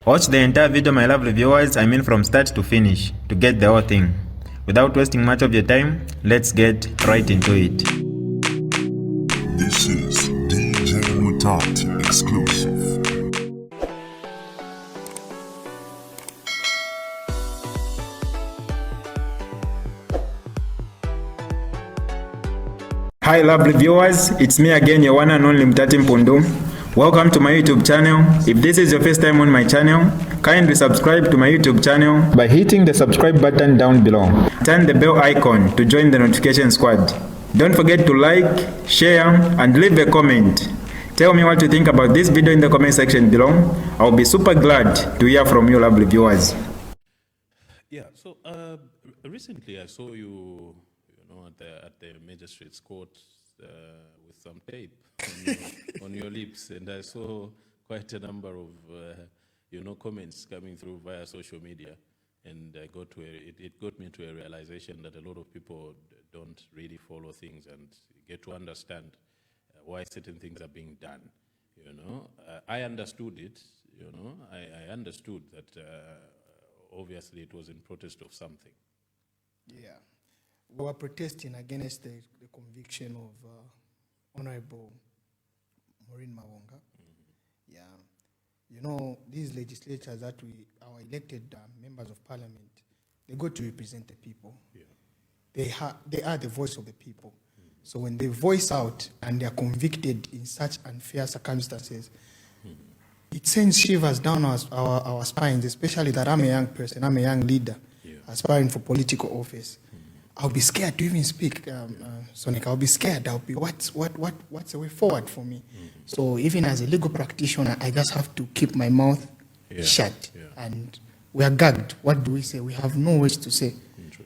Watch the entire video, my lovely viewers, I mean from start to finish, to get the whole thing. Without wasting much of your time, let's get right into it. This is DJ Mutati exclusive. Hi lovely viewers, it's me again, your one and only Mutati Mpundu. Welcome to my YouTube channel. If this is your first time on my channel, kindly subscribe to my YouTube channel by hitting the subscribe button down below. Turn the bell icon to join the notification squad. Don't forget to like, share, and leave a comment. Tell me what you think about this video in the comment section below. I'll be super glad to hear from you lovely viewers. Yeah, so recently I saw you, at the magistrate's court with some tape on your lips, and I saw quite a number of, comments coming through via social media, and it got me to a realization that a lot of people don't really follow things and get to understand why certain things are being done. I understood it. I understood that obviously it was in protest of something. Yeah, we were protesting against the conviction of Honorable Maureen Mawonga. Yeah, these legislatures that our elected members of parliament, they go to represent the people. Yeah. They are the voice of the people. So when they voice out and they are convicted in such unfair circumstances, it sends shivers down our spines, especially that I'm a young person, I'm a young leader, aspiring for political office. I'll be scared to even speak, Sonic. I'll be scared. I'll be, what's the way forward for me? So even as a legal practitioner, I just have to keep my mouth shut. Yeah. And we are gagged. What do we say? We have no words to say.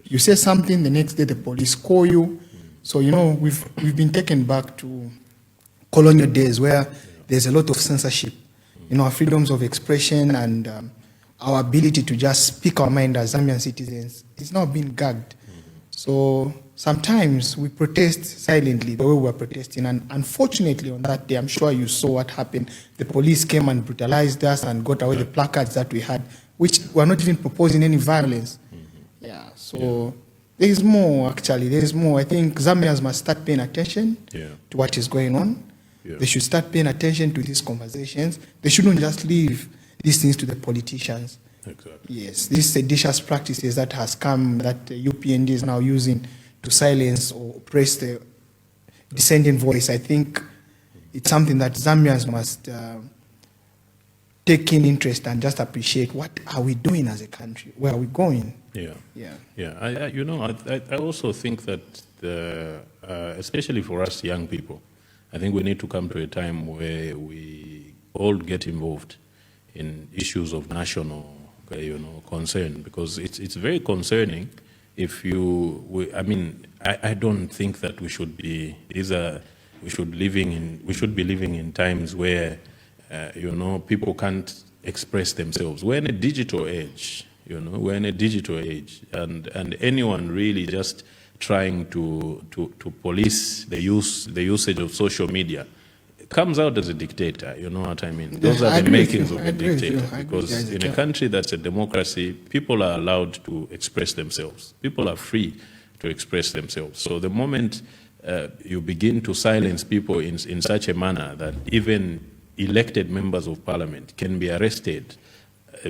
You say something, the next day the police call you. So, we've been taken back to colonial days where there's a lot of censorship. Our freedoms of expression and our ability to just speak our mind as Zambian citizens is now being gagged. So sometimes we protest silently the way we were protesting. And unfortunately on that day, I'm sure you saw what happened. The police came and brutalized us and got away the placards that we had, which were not even proposing any violence. Yeah, so there is more, actually. There is more. I think Zambians must start paying attention to what is going on. Yeah. They should start paying attention to these conversations. They shouldn't just leave these things to the politicians. Exactly. Yes, these seditious practices that has come, that UPND is now using to silence or oppress the dissenting voice, I think it's something that Zambians must take in interest and just appreciate. What are we doing as a country? Where are we going? I also think that especially for us young people, I think we need to come to a time where we all get involved in issues of national concern, because it's very concerning if I don't think that we should be living in times where people can't express themselves. We're in a digital age, and anyone really just trying to police the usage of social media comes out as a dictator. You know what I mean? Those are the makings of a dictator. Because in a country that's a democracy, people are allowed to express themselves. People are free to express themselves. So the moment you begin to silence people in such a manner that even elected members of parliament can be arrested,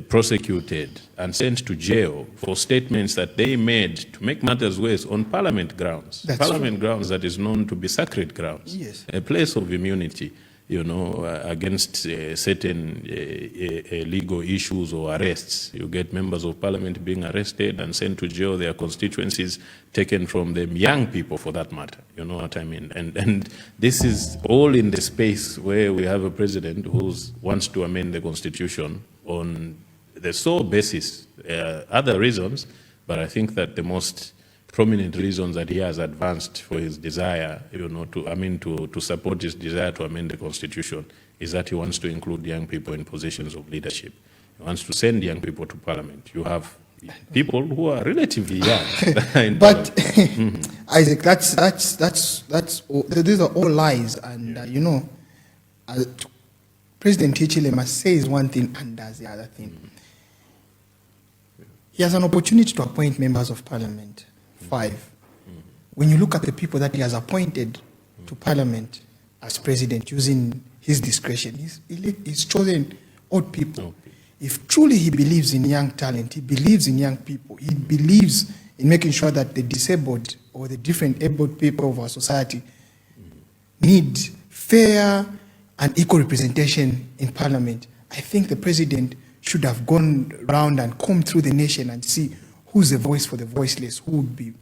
prosecuted, and sent to jail for statements that they made, to make matters worse, on parliament grounds. Grounds that is known to be sacred grounds. Yes. A place of immunity, against certain legal issues or arrests. You get members of parliament being arrested and sent to jail, their constituencies taken from them, young people for that matter. You know what I mean? And this is all in the space where we have a president who wants to amend the constitution on the sole basis, other reasons, but I think that the most prominent reasons that he has advanced for his desire, to support his desire to amend the constitution, is that he wants to include young people in positions of leadership. He wants to send young people to parliament. You have people who are relatively young. But Isaac, that's these are all lies, and President Hichilema says one thing and does the other thing. He has an opportunity to appoint members of parliament, 5. When you look at the people that he has appointed to parliament as president using his discretion, he's chosen old people. If truly he believes in young talent, he believes in young people, he believes in making sure that the disabled or the different abled people of our society need fair and equal representation in parliament, I think the president should have gone round and combed through the nation and see who's the voice for the voiceless, who would be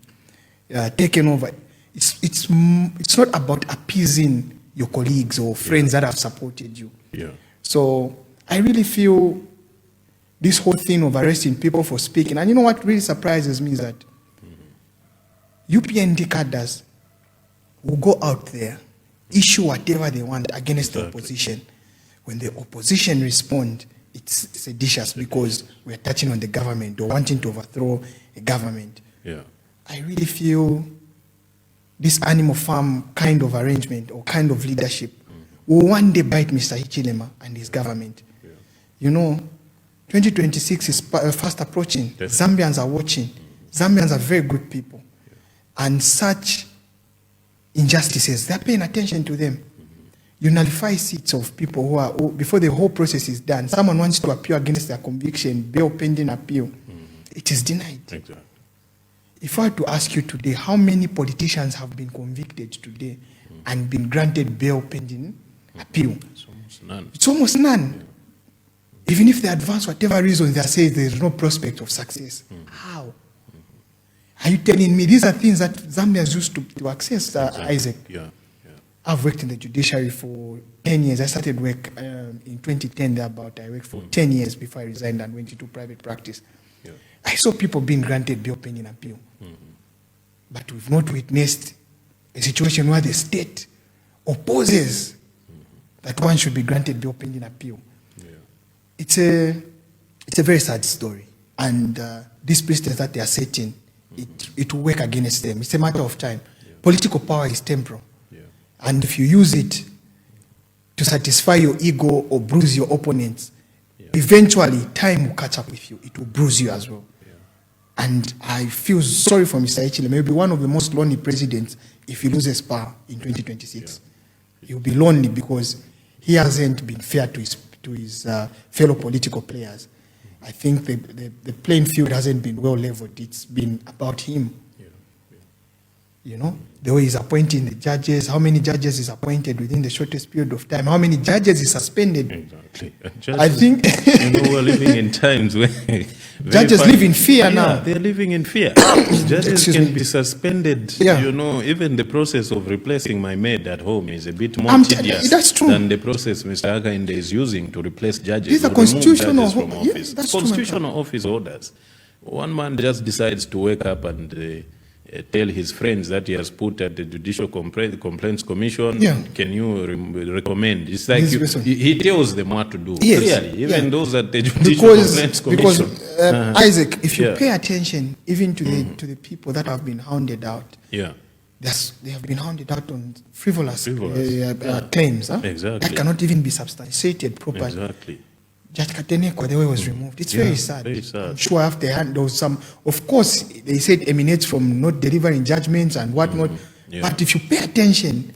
taken over. It's not about appeasing your colleagues or friends that have supported you. So I really feel this whole thing of arresting people for speaking, and you know what really surprises me is that UPND cadres will go out there, issue whatever they want against the opposition. When the opposition respond, it's seditious because we're touching on the government or wanting to overthrow a government. I really feel this animal farm kind of arrangement or kind of leadership will one day bite Mr. Hichilema and his government. You know, 2026 is fast approaching. Zambians are watching. Zambians are very good people. And such injustices, they're paying attention to them. You nullify seats of people who before the whole process is done, someone wants to appeal against their conviction, bail pending appeal. It is denied. If I were to ask you today, how many politicians have been convicted today and been granted bail pending appeal? It's almost none. It's almost none. Even if they advance whatever reason they say there's no prospect of success. How? Are you telling me these are things that Zambians used to access, Isaac? I've worked in the judiciary for 10 years. I started work in 2010 thereabout. I worked for 10 years before I resigned and went into private practice. I saw people being granted bail pending appeal. But we've not witnessed a situation where the state opposes that one should be granted bail pending appeal. It's a very sad story. And this precedent that they are setting, it will work against them. It's a matter of time. Political power is temporal. And if you use it to satisfy your ego or bruise your opponents, eventually time will catch up with you. It will bruise you as well. And I feel sorry for Mr. Hichilema. Maybe one of the most lonely presidents if he loses power in 2026. He'll be lonely because he hasn't been fair to his fellow political players. I think the playing field hasn't been well leveled. It's been about him. You know, the way he's appointing the judges, how many judges he's appointed within the shortest period of time, how many judges he suspended. Judges, I think we're living in times where judges live in fear now. They're living in fear. Judges can be suspended. You know, even the process of replacing my maid at home is a bit more tedious than the process Mr. Hakainde is using to replace judges. These are constitutional from office. Constitutional office orders. One man just decides to wake up and tell his friends that he has put at the Judicial Complaints Commission. Can you recommend? It's like he tells them what to do. Clearly, even those at the Judicial Complaints Commission. Because Isaac, if you pay attention, even to the people that have been hounded out, they have been hounded out on frivolous claims. That cannot even be substantiated properly. Judge Katenekwa, the way it was removed. It's very sad. I'm sure after there was some, of course, they said emanates from not delivering judgments and whatnot. But if you pay attention,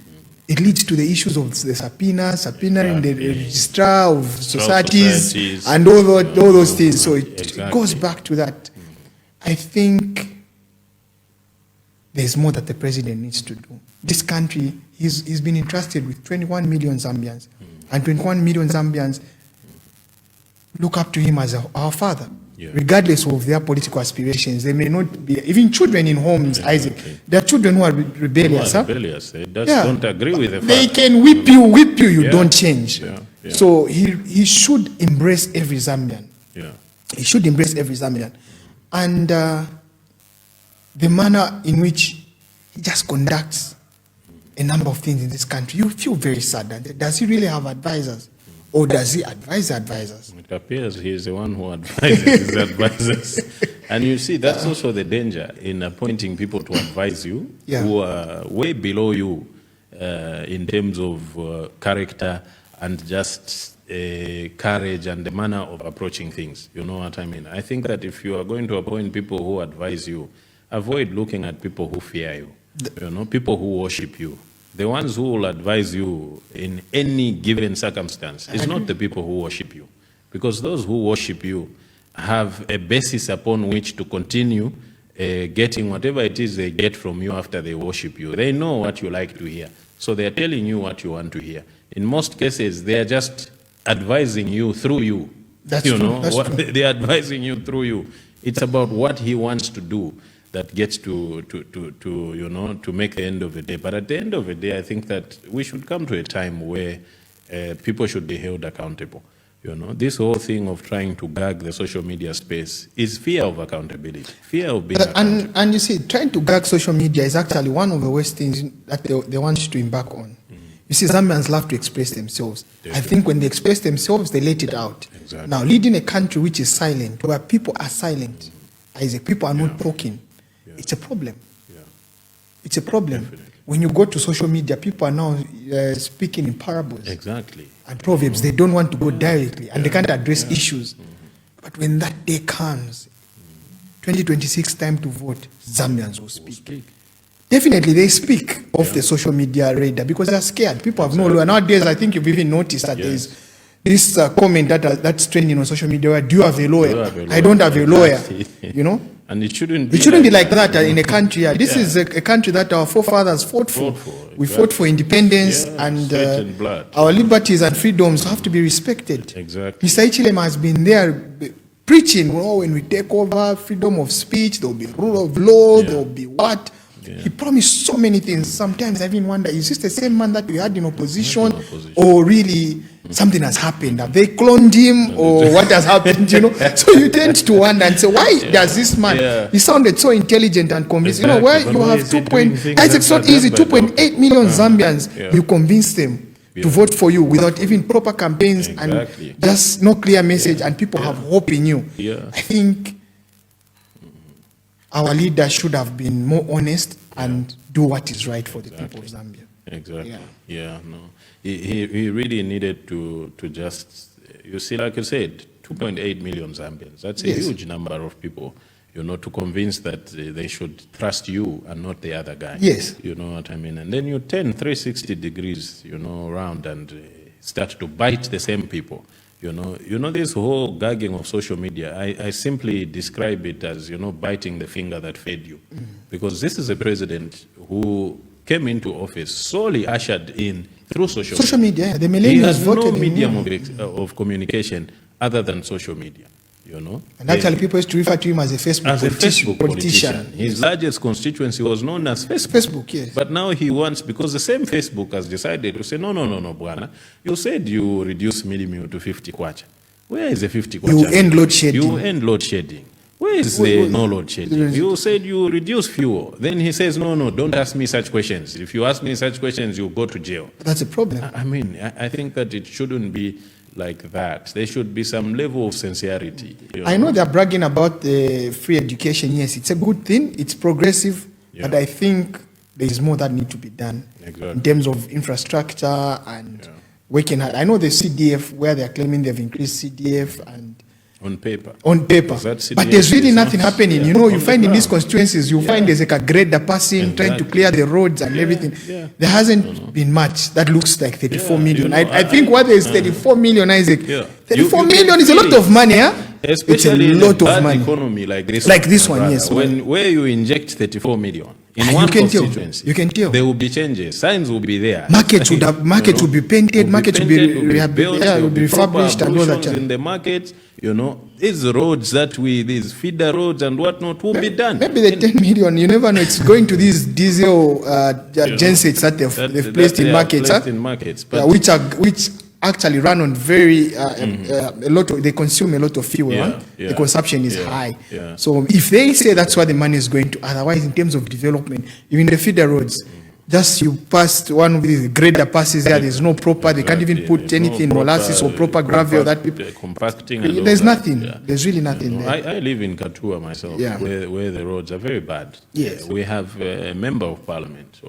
it leads to the issues of the subpoenaing the registrar of societies and all those things. So it goes back to that. I think there's more that the president needs to do. This country, he's been entrusted with 21 million Zambians. And 21 million Zambians look up to him as our father, regardless of their political aspirations. They may not be, even children in homes, Isaac, there are children who are rebellious. They don't agree with the father. They can whip you, you don't change. So he should embrace every Zambian. He should embrace every Zambian. And the manner in which he just conducts a number of things in this country, you feel very sad. Does he really have advisors? Or does he advise the advisors? It appears he is the one who advises his advisors. And you see, that's also the danger in appointing people to advise you who are way below you in terms of character and just courage and the manner of approaching things. You know what I mean? I think that if you are going to appoint people who advise you, avoid looking at people who fear you. You know, people who worship you. The ones who will advise you in any given circumstance is not the people who worship you. Because those who worship you have a basis upon which to continue getting whatever it is they get from you after they worship you. They know what you like to hear. So they're telling you what you want to hear. In most cases, they're just advising you through you. That's you true. know, That's true. they're advising you through you. It's about what he wants to do that gets to you know, to make the end of the day. But at the end of the day, I think that we should come to a time where people should be held accountable. You know, this whole thing of trying to gag the social media space is fear of accountability, fear of being accountable. And you see, trying to gag social media is actually one of the worst things that they want you to embark on. You see, Zambians love to express themselves. I think when they express themselves, they let it out. Exactly. Now, leading a country which is silent, where people are silent, Isaac, people are not talking, it's a problem. Yeah. It's a problem. Definitely. When you go to social media, people are now speaking in parables Exactly. and proverbs. They don't want to go directly, and they can't address issues. But when that day comes, 2026 time to vote, Zambians will speak. Definitely, they speak off the social media radar because they're scared. People have no lawyer. Nowadays, I think you've even noticed that there's this comment that's trending on social media where, do you have a lawyer? I don't have a lawyer. You know? And it shouldn't be. It shouldn't be like that in a country. This is a country that our forefathers fought for. We fought for independence, and our liberties and freedoms have to be respected. Exactly. Mr. Ichilema has been there preaching, when we take over, freedom of speech, there will be rule of law, there will be what? He promised so many things. Sometimes I even wonder, is this the same man that we had in opposition? Or really something has happened? Have they cloned him, or what has happened? You know, so you tend to wonder and say, why does this man? He sounded so intelligent and convinced. You know, where you have it's not easy. 2.8 million Zambians, you convince them to vote for you without even proper campaigns and just no clear message, and people have hope in you. I think our leaders should have been more honest and do what is right for the people of Zambia. Exactly. No. He really needed to just, you see, like I said, 2.8 million Zambians. That's a huge number of people, you know, to convince that they should trust you and not the other guy. Yes. You know what I mean? And then you turn 360 degrees, you know, around and start to bite the same people. You know this whole gagging of social media, I simply describe it as, you know, biting the finger that fed you. Because this is a president who came into office solely ushered in through social media. The millennials he has voted no medium of communication other than social media. You know, and actually, people used to refer to him as a Facebook politician. His largest constituency was known as Facebook, yes. But now he wants, because the same Facebook has decided to say, no, Bwana, you said you reduce millimule to 50 kwacha. Where is the 50 kwacha? You end load shedding. You end load shedding. Where is the no load shedding? You said you reduce fuel. Then he says, no, don't ask me such questions. If you ask me such questions, you'll go to jail. That's a problem. I mean, I think that it shouldn't be like that. There should be some level of sincerity. You know? I know they're bragging about the free education. Yes, it's a good thing. It's progressive. But I think there is more that needs to be done in terms of infrastructure and working hard. I know the CDF, where they're claiming they've increased CDF and on paper. But there's really nothing happening. You know, you find in these constituencies, you find there's like a grader passing, trying to clear the roads and everything. There hasn't been much. That looks like 34 million. I think what there is 34 million, Isaac. 34 million is a lot of money, huh? Especially it's a lot of money. Economy like this one, yes. Where you inject 34 million in one constituency, you can tell. There will be changes. Signs will be there. Markets will be painted. Markets will be rehabilitated, will be refurbished, and all that. In the markets, you know, these roads these feeder roads and whatnot will be done. Maybe the 10 million, you never know. It's going to these diesel gensets that they've placed in markets, but which actually run on very they consume a lot of fuel. The consumption is high. So if they say that's where the money is going to, otherwise in terms of development, even the feeder roads, just you passed one of these grader passes there, there's no proper, they can't even put anything, molasses or proper gravel that people compacting. There's nothing. There's really nothing there. I live in Katua myself, where the roads are very bad. We have a member of parliament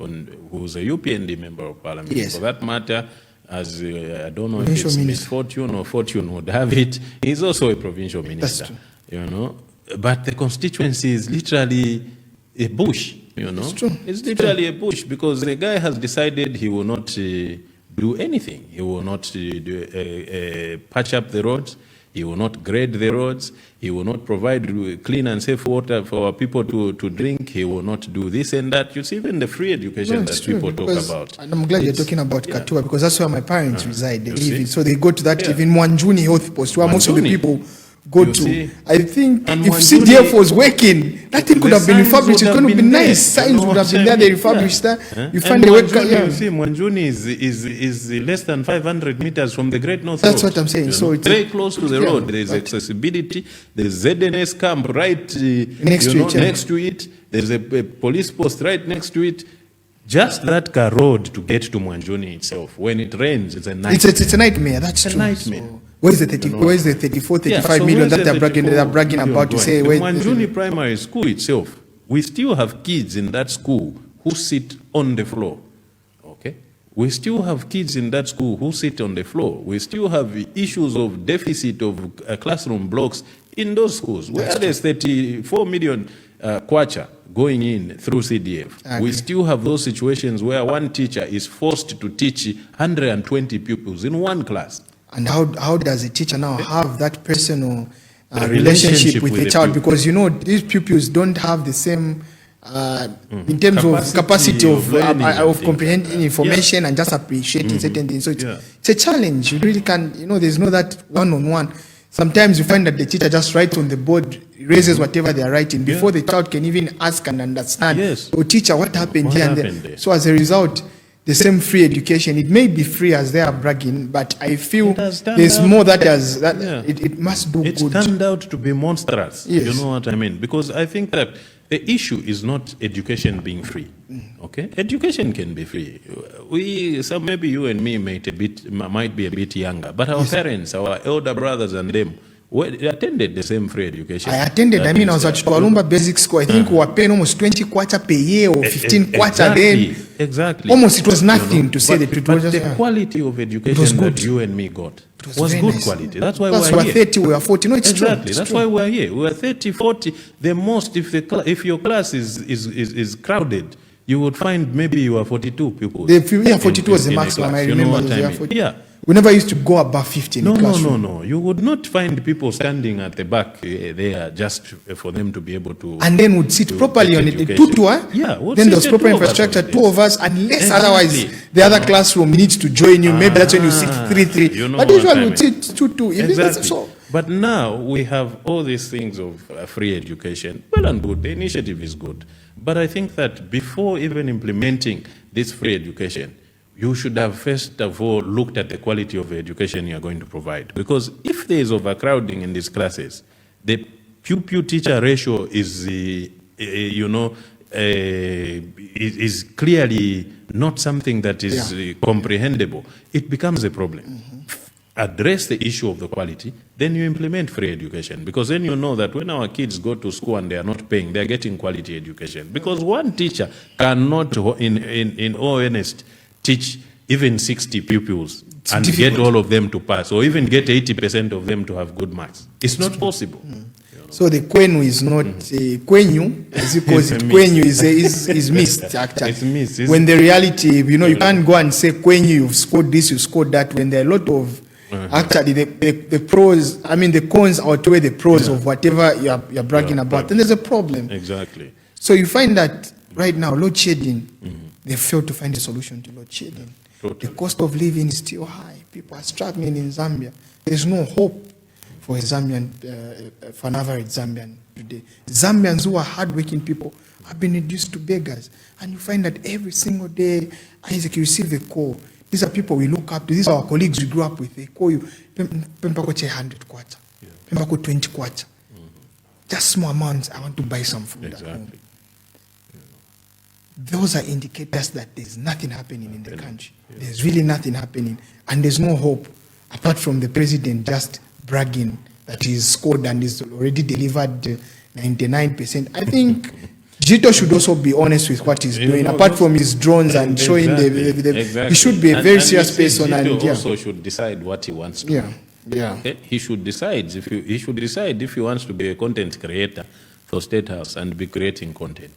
who's a UPND member of parliament. For that matter, as I don't know if Provincial it's minister. misfortune or fortune would have it, he's also a provincial minister. true. You know, but the constituency is literally a bush. You know, It's true. It's literally a bush because the guy has decided he will not do anything. He will not patch up the roads. He will not grade the roads. He will not provide clean and safe water for our people to drink. He will not do this and that. You see, even the free education No, that it's true, people talk because- about. And I'm glad you're It's- talking about yeah. Katua, because that's where my parents reside. They You live see? in. So they go to that Yeah. even Mwanjuni health post where most of the Mwanjuni. people go You to. see? I think And if Mwanjuni- CDF was working, that thing could The have been signs refurbished. It would could have have been been nice. there. Signs You know would have what been I there. They mean? refurbished that. Huh? You And find a way. Mwanjuni, Yeah. you see, Mwanjuni is less than 500 meters from the Great North That's Road. what I'm saying. You So know, it's very close to the yeah, road. There is but- accessibility. There's ZNS camp right Next to it, yeah. next to it. There's a police post right next to it. Just that car road to get to Mwanjuni itself, when it rains, it's a nightmare. It's a nightmare. That's It's a true. nightmare. So where's the 30? Where's the 34, 35 so million where's that the they're bragging? 34 They're bragging million about to going? say. The Where, Mwanjuni Primary School itself, we still have kids in that school who sit on the floor. Okay, we still have kids in that school who sit on the floor. We still have issues of deficit of classroom blocks in those schools. Where there's 34 million kwacha going in through CDF. I We agree. still have those situations where one teacher is forced to teach 120 pupils in one class. And how does a teacher now have that personal The relationship with the the child? pupil. Because you know these pupils don't have the same in terms of capacity of learning and things comprehending like that. information and just appreciating certain things. So it's, Yeah. it's a challenge. You really can, you know, there's no that one-on-one. Sometimes you find that the teacher just writes on the board, erases whatever they are writing before the child can even ask and understand. Yes. Oh, teacher, what happened What here and happened there? there? So as a result, the same free education, it may be free as they are bragging, but I feel It has turned there's out- more that has that Yeah. it must do It's good. turned out to be monstrous. Yes. You know what I mean? Because I think that the issue is not education being free. Okay, education can be free. Maybe you and me might be a bit younger, but our parents, our elder brothers, and them attended the same free education. I attended. That I mean, I is, was at Tualumba Basic School. I think we were paying almost 20 kwacha per year or 15 kwacha then. Exactly. Almost it was nothing to say But, the truth. but It was the just, quality of education was that good. you and me got was was very good nice. quality. That's why That's we're why here. 30, we are 40. No, it's true. Exactly. It's That's true. why we're here. We're 30, 40. The most, if your class is crowded, you would find maybe you are 42 people. Yeah, 42 was the in a maximum. class. I You know remember what those. I Yeah, mean? 40. Yeah. We never used to go above 50 in No, the no, classroom. no, no. You would not find people standing at the back there just for them to be able to. And then would sit to properly get on it. education. Two to one. Yeah. would Then sit there's the proper two of us infrastructure, on two this. of us, unless Exactly. otherwise the other classroom needs to join you. Maybe that's when you sit 3-3. You know But what usually I we mean. sit 2-2. Even that's Exactly. so. But now we have all these things of free education. Well and good. The initiative is good. But I think that before even implementing this free education, you should have first of all looked at the quality of the education you are going to provide. Because if there is overcrowding in these classes, the pupil-teacher ratio is, is clearly not something that is comprehensible. It becomes a problem. Address the issue of the quality, then you implement free education. Because then you know that when our kids go to school and they are not paying, they are getting quality education. Because one teacher cannot, in all earnest, teach even 60 pupils and difficult. get all of them to pass, or even get 80% of them to have good marks. It's not possible. So the kwenu is not kwenyu, as you call It's it. a Kwenyu is missed actually. It's missed, isn't When the reality, you can't go and say kwenyu, you've scored this, you've scored that. When there are a lot of actually the pros, I mean the cons outweigh the pros of whatever you're bragging about. Then there's a problem. Exactly. So you find that right now, load shedding, they failed to find a solution to load shedding. Totally. The cost of living is still high. People are struggling in Zambia. There's no hope for a Zambian, for an average Zambian today. Zambians who are hardworking people have been reduced to beggars. And you find that every single day, Isaac, you receive a call. These are people we look up to. These are our colleagues we grew up with. They call you, Pempako 100 kwacha, Pempako 20 kwacha. Just small amounts, I want to buy some food at home. Exactly. Those are indicators that there's nothing happening in the country. There's really nothing happening. And there's no hope, apart from the president just bragging that he's scored and is already delivered 99%. I think Jito should also be honest with what he's doing, apart from his drones and showing exactly. He should be a very serious person. And And he also should decide what he wants to do. Yeah. Okay? He should decide if he wants to be a content creator for State House and be creating content.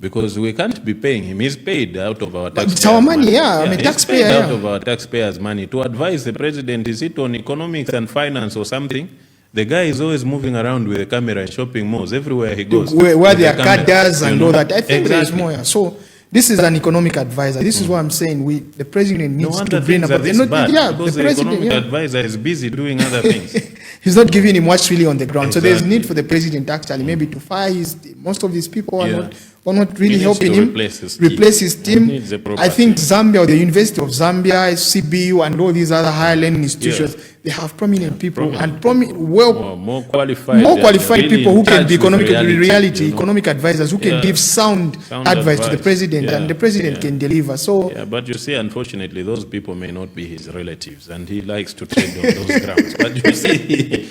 Because we can't be paying him. He's paid out of our taxpayers' It's our money, yeah. I'm a he's taxpayer. paid out of our taxpayers' money to advise the president. Is it on economics and finance or something? The guy is always moving around with a camera in shopping malls everywhere he goes. Where there are cadres and all that. I think there's Exactly. more. Yeah. So this is an economic advisor. This is what I'm saying. The president No needs wonder to bring things are about. this bad, because the president. economic advisor is busy doing other things. He's not giving him what's really on the ground. So there's Exactly. need for the president actually maybe to fire most of these people are Yeah. not really He needs helping to him. replace his team. He needs a proper I think team. Zambia or the University of Zambia, CBU, and all these other higher learning institutions, they have prominent people and More qualified, really people who in can be touch with reality, you know. economic advisors who can Yeah. give sound advice to the president, Yeah. and the president Yeah. can deliver. So Yeah, but you see, unfortunately, those people may not be his relatives, and he likes to trade on those grounds. But you see,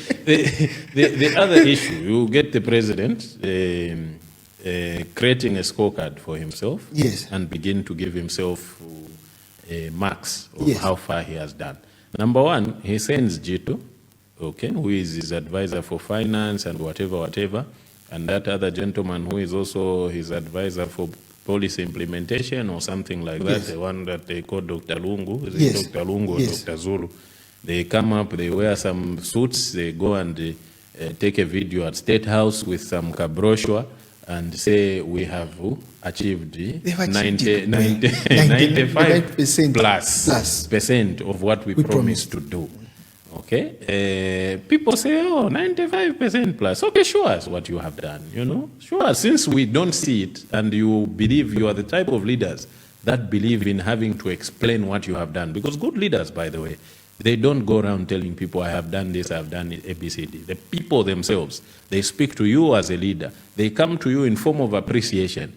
the other issue, you get the president creating a scorecard for himself, Yes. and begin to give himself marks of Yes. how far he has done. Number one, he sends Jito, okay, who is his advisor for finance and whatever, and that other gentleman who is also his advisor for policy implementation or something like that, Yes. the one that they call Dr. Lungu, is Yes. it Dr. Lungu or Yes. Dr. Zulu. They come up, they wear some suits, they go and take a video at State House with some brochure and say we have achieved They've achieved 90, it. 90, 95% 95% plus percent of what we promised to do. Okay, people say, oh, 95% plus. Okay, show us what you have done, you know. Show us, since we don't see it, and you believe you are the type of leaders that believe in having to explain what you have done. Because good leaders, by the way, they don't go around telling people, I have done this, I have done it, ABCD. The people themselves, they speak to you as a leader. They come to you in form of appreciation.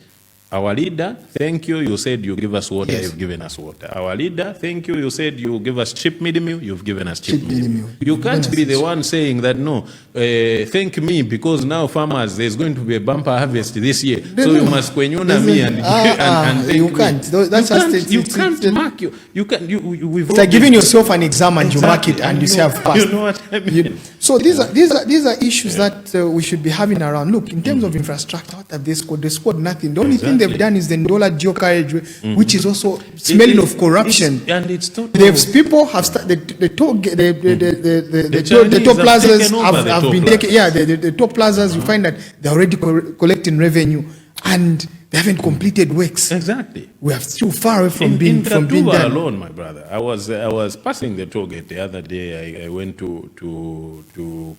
Our leader, thank you, you said you give us water, Yes. you've given us water. Our leader, thank you, you said you give us cheap meal, you've given us cheap Cheap meal. meal. You can't be the one saying that, no, thank me because now farmers, there's going to be a bumper harvest this year. So you must kwenyuna me and thank you me. can't. That's You can't mark you. You can. We've It's like giving yourself an exam and you mark it and you say I've passed. You know what I mean? So these are issues that we should be having around. Look, in terms of infrastructure, what have they scored? They scored nothing. The only thing they've done is the Ndola Dio carriageway, which is also smelling of corruption. It's total. People have started the top Chinese plazas taken over the have top been plazas. taken. Yeah, the top plazas. You find that they're already collecting revenue, and they haven't completed works. Exactly. We are still far away from being in done. alone, my brother. I was passing the toll gate the other day. I went to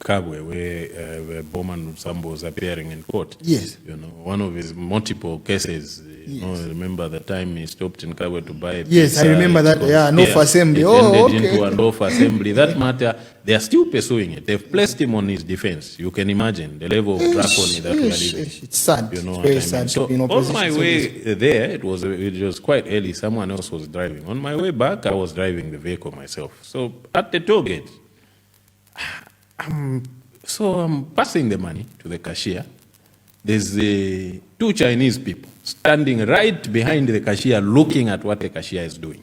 Kabwe where Bowman Sambo was appearing in court. Yes. You know, one of his multiple cases. You know, remember the time he stopped in Kabwe to buy a Yes, I pizza, remember it that. was Yeah, no there. for assembly. It Oh, ended okay. into an off assembly. That matter, they are still pursuing it. They've placed him on his defense. You can imagine the level of dracony that we are living. It's sad. You know It's what very I mean? sad. So to be in on opposition my to way this. there, it was quite early. Someone else was driving. On my way back, I was driving the vehicle myself. So at the toll gate, I'm passing the money to the cashier. There's two Chinese people standing right behind the cashier, looking at what the cashier is doing.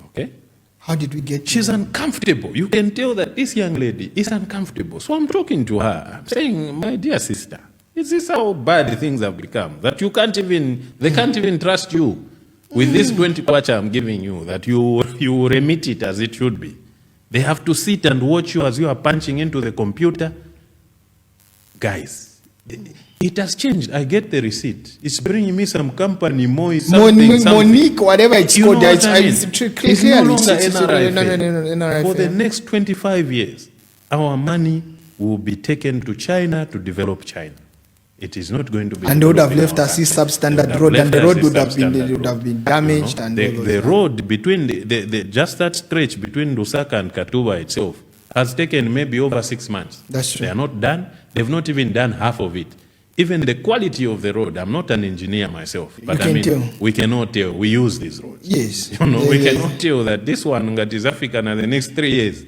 Okay. How did we get? She's uncomfortable. You can tell that this young lady is uncomfortable. So I'm talking to her. I'm saying, my dear sister, is this how bad things have become? That they can't even trust you with this 20 kwacha I'm giving you, that you remit it as it should be. They have to sit and watch you as you are punching into the computer. Guys, it has changed. I get the receipt. It's bringing me some company, something. Monique, whatever it's You called. know It's what I mean? clearly no longer it's NRIFA. NRIFA. For the next 25 years, our money will be taken to China to develop China. It is not going to be. And they would have developed left in us our this country. substandard They road, and the left road us would this have been substandard damaged. road. And The, all of the that. road between just that stretch between Lusaka and Katuba itself has taken maybe over 6 months. That's true. They are not done. They've not even done half of it. Even the quality of the road, I'm not an engineer myself, but can tell. we cannot tell. We use these roads. Yes. We cannot tell that this one that is African in the next 3 years.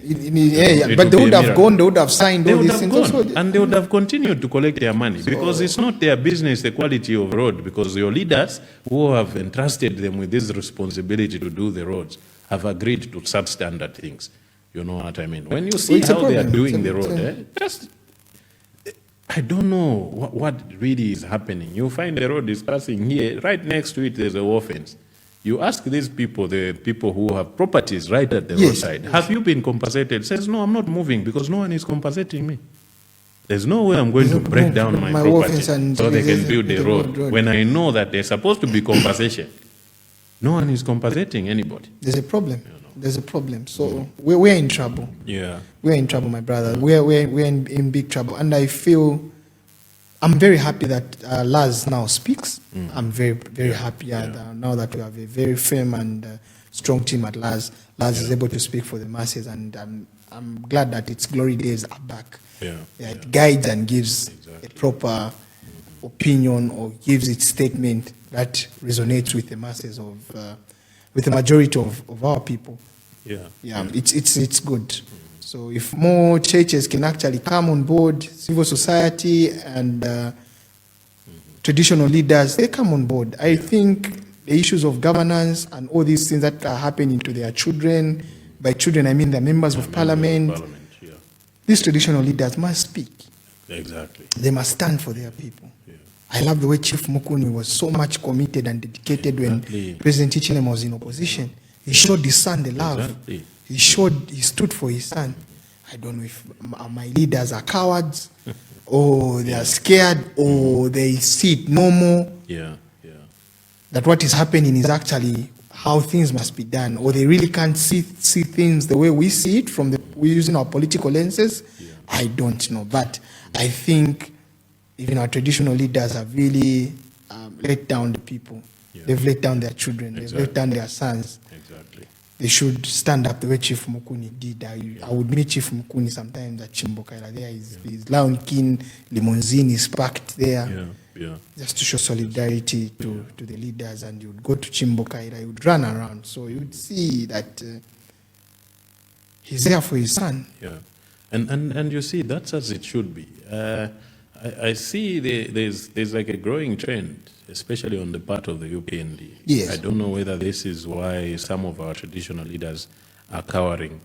But they would have gone, they would have signed They all would these have things. gone, Also, and they would have continued to collect their money because it's not their business, the quality of road, because your leaders who have entrusted them with this responsibility to do the roads have agreed to substandard things. You know what I mean? When you see it's a how they are problem. doing the road, I don't know what really is happening. You find the road is passing here, right next to it there's a offense. You ask these people, the people who have properties right at the roadside, have you been compensated? Says, no, I'm not moving because no one is compensating me. There's no way I'm going to break down my property so they can build the road when I know that there's supposed to be compensation. No one is compensating anybody. there's a problem. There's a problem. So we're in trouble. Yeah. We're in trouble, my brother. We're in big trouble. And I feel, I'm very happy that Laz now speaks. I'm very, very happy now that we have a very firm and strong team at Laz. Laz is able to speak for the masses, and I'm glad that its glory days are back. It guides and gives a proper opinion, or gives its statement that resonates with the masses of, with the majority of our people. It's good. So if more churches can actually come on board, civil society and traditional leaders, they come on board. I think the issues of governance and all these things that are happening to their children, by children I mean the members of parliament, these traditional leaders must speak. Exactly. They must stand for their people. I love the way Chief Mukuni was so much committed and dedicated when President Hichilema was in opposition. He showed his son the love. He stood for his son. I don't know if my leaders are cowards, or they are scared, or they see it normal. That what is happening is actually how things must be done, or they really can't see things the way we see it we're using our political lenses. I don't know, but I think even our traditional leaders have really let down the people. They've let down their children. They've let down their sons. They should stand up the way Chief Mukuni did. I would meet Chief Mukuni sometimes at Chimbokaila. There is Lion King, limousine is parked there. Just to show solidarity to the leaders. And you would go to Chimbokaila, you would run around. So you would see that he's there for his son. And you see, that's as it should be. I see there's like a growing trend, especially on the part of the UPND. Yes. I don't know whether this is why some of our traditional leaders are cowering,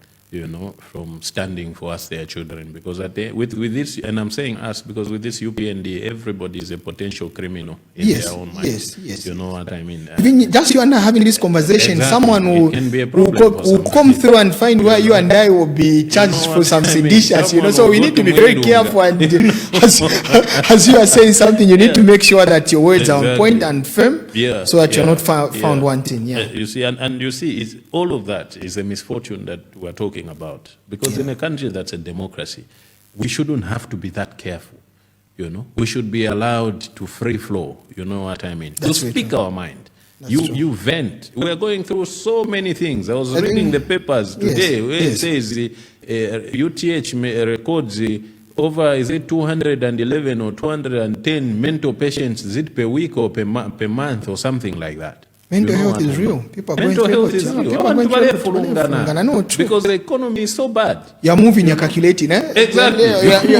from standing for us, their children. Because with this, and I'm saying us, because with this UPND, everybody is a potential criminal in their own mind. Yes. You know what I mean? Even just you and I having this conversation, someone will come through and find where you and I will be charged for some seditious, So we need to be very careful. And as you are saying something, you need to make sure that your words are on point and firm, so that you're not found wanting. You see, and you see, all of that is a misfortune that we're talking about, because in a country that's a democracy, we shouldn't have to be that careful. We should be allowed to free flow. You know what I mean? To speak our mind. You vent. We are going through so many things. I was reading the papers today where it says UTH records over, is it 211 or 210 mental patients, is it per week or per month or something like that? Mental health is real. People are going through health is real. Because the economy is so bad. You're moving, you're calculating, Exactly.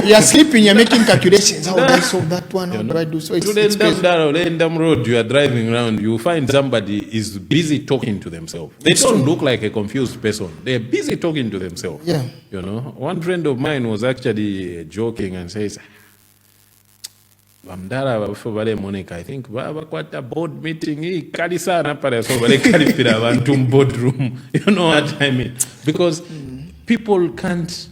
You're sleeping, you're making calculations. How do I solve that one? How do I do so? It's down road, you are driving around, you find somebody is busy talking to themselves. They don't look like a confused person. They're busy talking to themselves. One friend of mine was actually joking and says, I think a board meeting boardroom. You know what I mean? Because people can't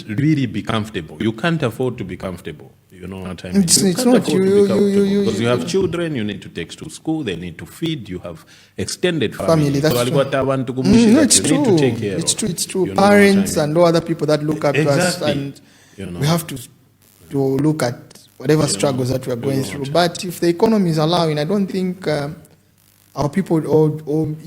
really be comfortable. You can't afford to be comfortable. You know what I mean? It's not because you have children, you need to take to school, they need to feed, you have extended family. That's so true. It's true. Need to take care It's true. Parents and all other people that look up to us, and we have to look at whatever struggles that we are going through. But if the economy is allowing, I don't think our people or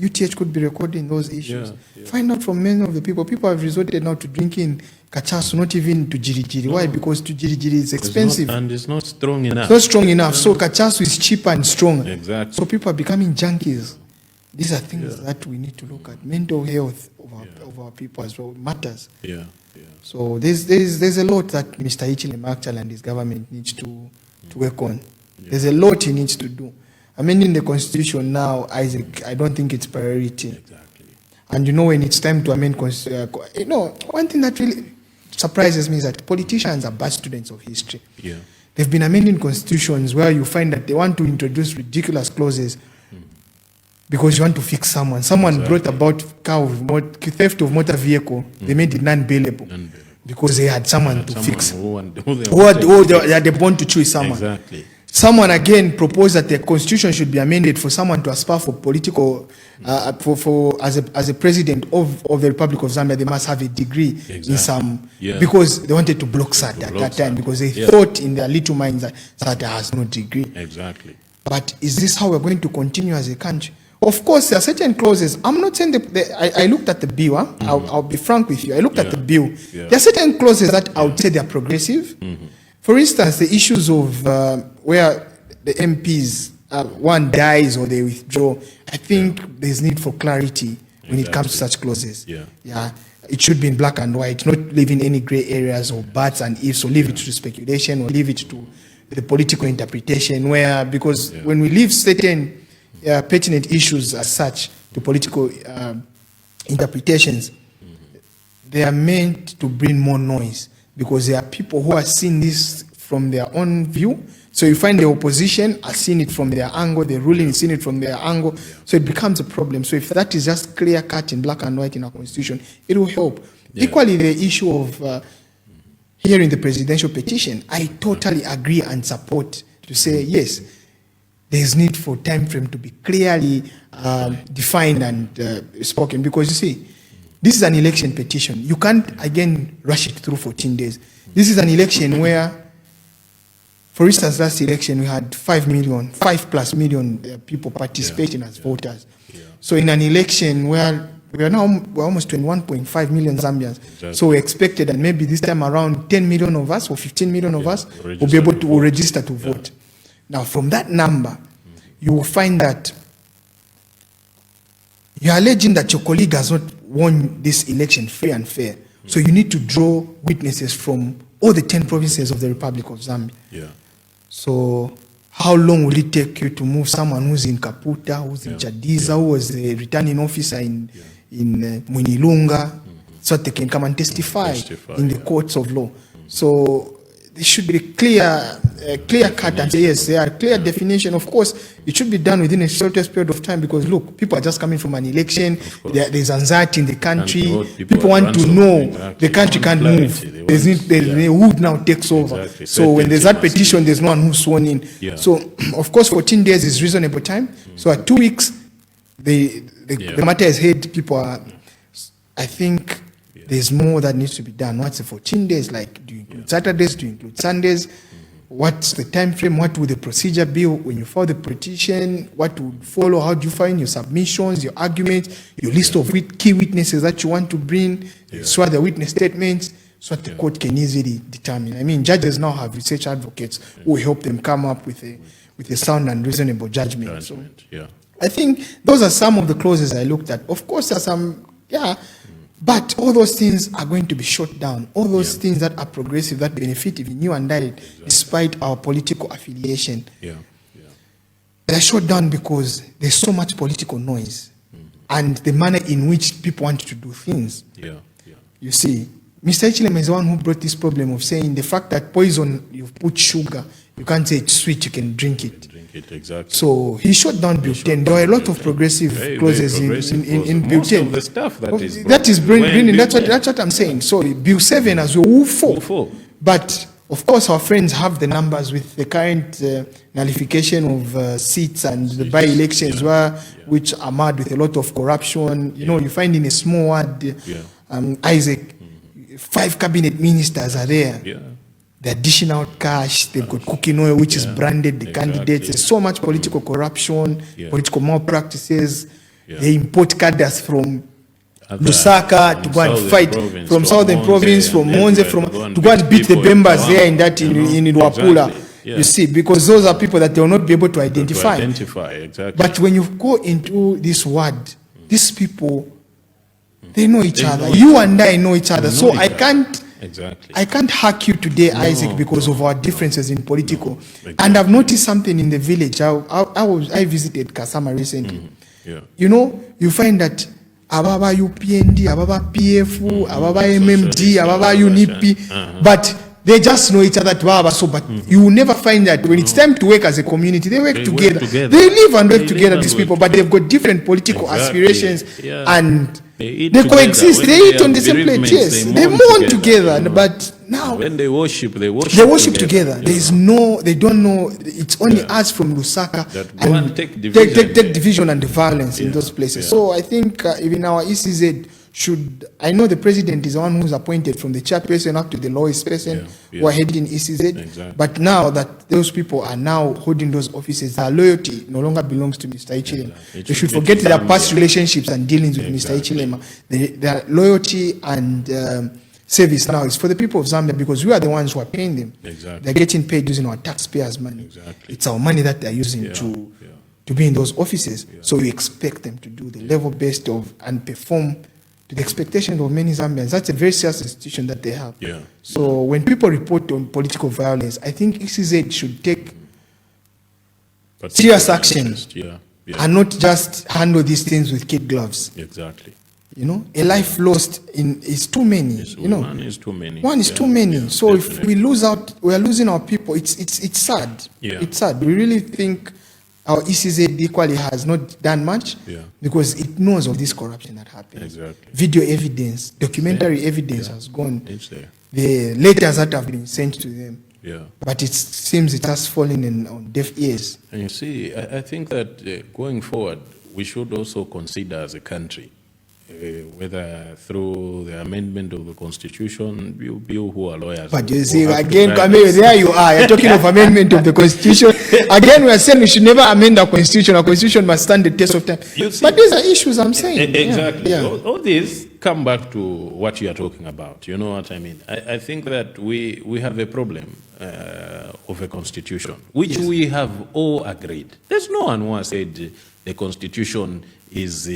UTH could be recording those issues. Find out from many of the people. People have resorted now to drinking Kachasu, not even to Jirijiri. Why? Because to Jirijiri is expensive. And it's not strong enough. It's not strong enough. So Kachasu is cheaper and stronger. Exactly. So people are becoming junkies. These are things that we need to look at. Mental health of our people as well matters. Yeah. So there's a lot that Mr. Ichile Makchala and his government needs to work on. There's a lot he needs to do. Amending the constitution now, Isaac, I don't think it's priority. Exactly. And when it's time to amend constitution, one thing that really surprises me is that politicians are bad students of history. Yeah. They've been amending constitutions where you find that they want to introduce ridiculous clauses because you want to fix someone. Someone brought about theft of motor vehicle. They made it non-bailable because they had someone to fix. They had the bond to choose someone. Exactly. Someone again proposed that the constitution should be amended for someone to aspire for political, as a president of the Republic of Zambia, they must have a degree in some, because they wanted to block SAT at that time, because they thought in their little minds that SAT has no degree. Exactly. But is this how we're going to continue as a country? Of course, there are certain clauses. I'm not saying I looked at the bill. I'll be frank with you. I looked at the bill. There are certain clauses that I would say they are progressive. For instance, the issues of where the MPs, one dies or they withdraw, I think there's need for clarity when it comes to such clauses. Yeah. It should be in black and white, not leaving any gray areas or buts and ifs, or leave it to speculation, or leave it to the political interpretation, because when we leave certain pertinent issues as such to political interpretations, they are meant to bring more noise, because there are people who are seeing this from their own view. So you find the opposition are seeing it from their angle, the ruling is seeing it from their angle, so it becomes a problem. So if that is just clear cut in black and white in our constitution, it will help. Equally, the issue of hearing the presidential petition, I totally agree and support to say, yes, there is need for time frame to be clearly defined and spoken, because you see, this is an election petition. You can't, again, rush it through 14 days. This is an election where, for instance, last election, we had 5+ million people participating as voters. So in an election where we're almost 21.5 million Zambians. Exactly. So we expected that maybe this time around 10 million of us or 15 million of us will be able to register to vote. Now, from that number, you will find that you're alleging that your colleague has not won this election free and fair. So you need to draw witnesses from all the 10 provinces of the Republic of Zambia. So how long will it take you to move someone who's in Kaputa, who's in Chadiza, who was a returning officer in Mwinilunga, so that they can come and testify in the courts of law? So there should be clear cut and say, yes, there are clear definition. Of course, it should be done within a shortest period of time, because look, people are just coming from an election. There's anxiety in the country. People want to know the country can't move. Who now takes over? So when there's that petition, there's no one who's sworn in. So of course, 14 days is reasonable time. So at 2 weeks, the matter is heard. People are, I think, there's more that needs to be done. What's the 14 days like? Do you include Saturdays? Do you include Sundays? What's the time frame? What would the procedure be when you file the petition? What would follow? How do you find your submissions, your arguments, your list of key witnesses that you want to bring, swear the witness statements, so that the court can easily determine? I mean, judges now have research advocates who help them come up with a sound and reasonable judgment. So I think those are some of the clauses I looked at. Of course, there are some, but all those things are going to be shut down. All those things that are progressive, that benefit even you and I, despite our political affiliation, they're shut down because there's so much political noise and the manner in which people want to do things. You see, Mr. Ichilem is the one who brought this problem of saying the fact that poison, you've put sugar, you can't say it's sweet, you can drink it. Exactly. So he shut down Bill 10. There were a lot of progressive clauses in Bill 10. The stuff that is bringing, that's what I'm saying. Sorry, Bill 7 as well, who for? But of course, our friends have the numbers with the current nullification of seats and the by-elections, which are mad with a lot of corruption. You find in a small word, Isaac, 5 cabinet ministers are there. They're dishing out cash. They've got cooking oil, which is branded the candidates. There's so much political corruption, political malpractices. They import cadres from Lusaka, to go and fight from southern province, from Monze, to go and beat the Bembas there in Luapula. Exactly. Yeah. You see, because those are people that they will not be able to identify. Exactly. But when you go into this word, these people, they know each other. You and I know each other. So I can't hack you today, Isaac, because of our differences in political. Exactly. And I've noticed something in the village. I visited Kasama recently. Yeah. You know, you find that ababa UPND, ababa PF, ababa MMD, ababa UNIP, but they just know each other. But you will never find that when it's time to work as a community, they work together. They live and work together, these people, but they've got different political aspirations and they coexist. They eat on the same plate. Yes, they mourn together. But now, when they worship together. There is no, they don't know. It's only us from Lusaka and take division and the violence in those places. So I think even our ECZ should. I know the president is the one who's appointed from the chairperson up to the lowest person who are heading ECZ. Exactly. But now that those people are now holding those offices, their loyalty no longer belongs to Mr. Ichilema. They should forget their past relationships and dealings with Mr. Ichilema. Their loyalty and service now is for the people of Zambia, because we are the ones who are paying them. Exactly. They're getting paid using our taxpayers' money. Exactly. It's our money that they're using to be in those offices. So we expect them to do the level best of and perform to the expectation of many Zambians. That's a very serious institution that they have. Yeah. So when people report on political violence, I think ECZ should take serious action and not just handle these things with kid gloves. Exactly. You know, a life lost is too many. You know, one is too many. One is too many. So definitely. If we lose out, we are losing our people. It's sad. Yeah. It's sad. We really think our ECZ equally has not done much because it knows of this corruption that happens. Exactly. Video evidence, documentary evidence has gone. It's there. The letters that have been sent to them. Yeah. But it seems it has fallen on deaf ears. And you see, I think that going forward, we should also consider as a country, whether through the amendment of the constitution, you who are lawyers. But you see, again, Camille, there you are. You're talking of amendment of the constitution. Again, we are saying we should never amend the constitution. Our constitution must stand the test of time. But these are issues I'm saying. Exactly. Yeah. All these come back to what you are talking about. You know what I mean? I think that we have a problem of a constitution, which we have all agreed. There's no one who has said the constitution is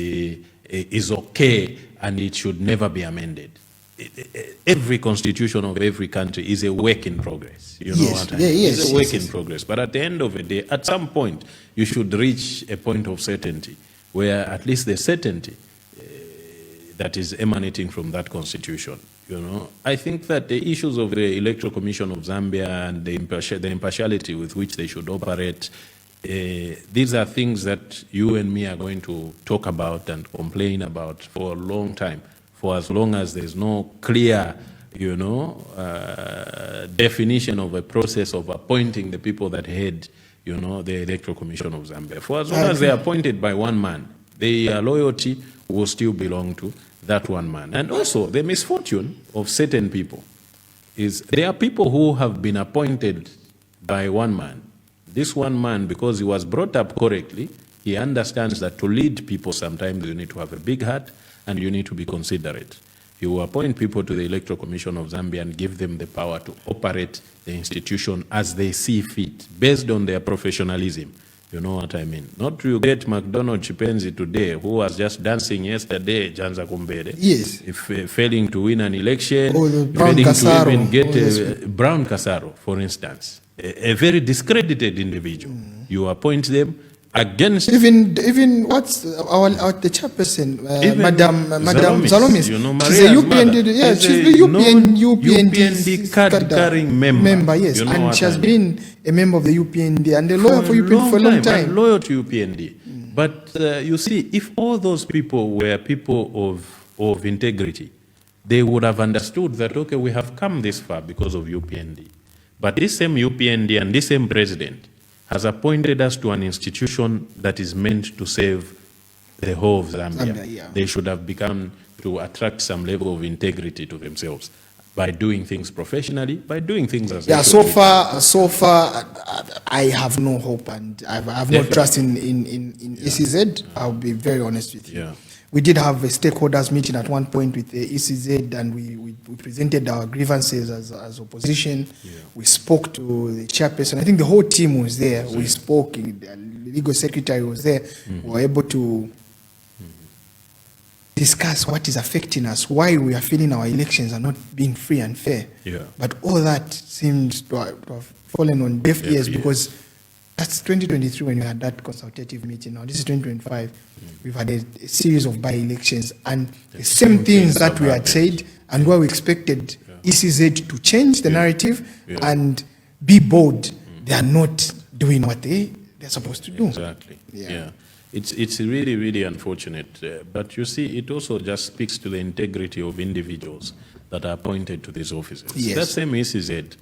okay and it should never be amended. Every constitution of every country is a work in progress. You know what I mean? It's a work in progress. But at the end of the day, at some point, you should reach a point of certainty where at least the certainty that is emanating from that constitution. You know, I think that the issues of the Electoral Commission of Zambia and the impartiality with which they should operate, these are things that you and me are going to talk about and complain about for a long time, for as long as there's no clear, definition of a process of appointing the people that head, the Electoral Commission of Zambia. For as long as they're appointed by one man, their loyalty will still belong to that one man. And also, the misfortune of certain people is there are people who have been appointed by one man. This one man, because he was brought up correctly, he understands that to lead people sometimes you need to have a big heart and you need to be considerate. He will appoint people to the Electoral Commission of Zambia and give them the power to operate the institution as they see fit, based on their professionalism. You know what I mean? Not to get McDonald Chipenzi today, who was just dancing yesterday, Janza Kumbere. Yes. If failing to win an election, failing to even get Brown Casaro, for instance. A very discredited individual. You appoint them against even what's the chairperson, Madam Zalomis. You know, she's a UPND, she's the UPND card-carrying member. Yes, and she has been a member of the UPND and a lawyer for UPND for a long time. And loyal to UPND. But you see, if all those people were people of integrity, they would have understood that, okay, we have come this far because of UPND. But this same UPND and this same president has appointed us to an institution that is meant to save the whole of Zambia. They should have begun to attract some level of integrity to themselves by doing things professionally, by doing things as so far, I have no hope, and I have no trust in ECZ. I'll be very honest with you. Yeah. We did have a stakeholders meeting at one point with the ECZ, and we presented our grievances as opposition. Yeah. We spoke to the chairperson. I think the whole team was there. We spoke. The legal secretary was there. We were able to discuss what is affecting us, why we are feeling our elections are not being free and fair. Yeah. But all that seems to have fallen on deaf ears because that's 2023 when we had that consultative meeting. Now this is 2025. We've had a series of by-elections and the same things that we had said and where we expected ECZ to change the narrative and be bold. They are not doing what they're supposed to do. Exactly. Yeah. It's really, really unfortunate. But you see, it also just speaks to the integrity of individuals that are appointed to these offices. Yes. That same ECZ,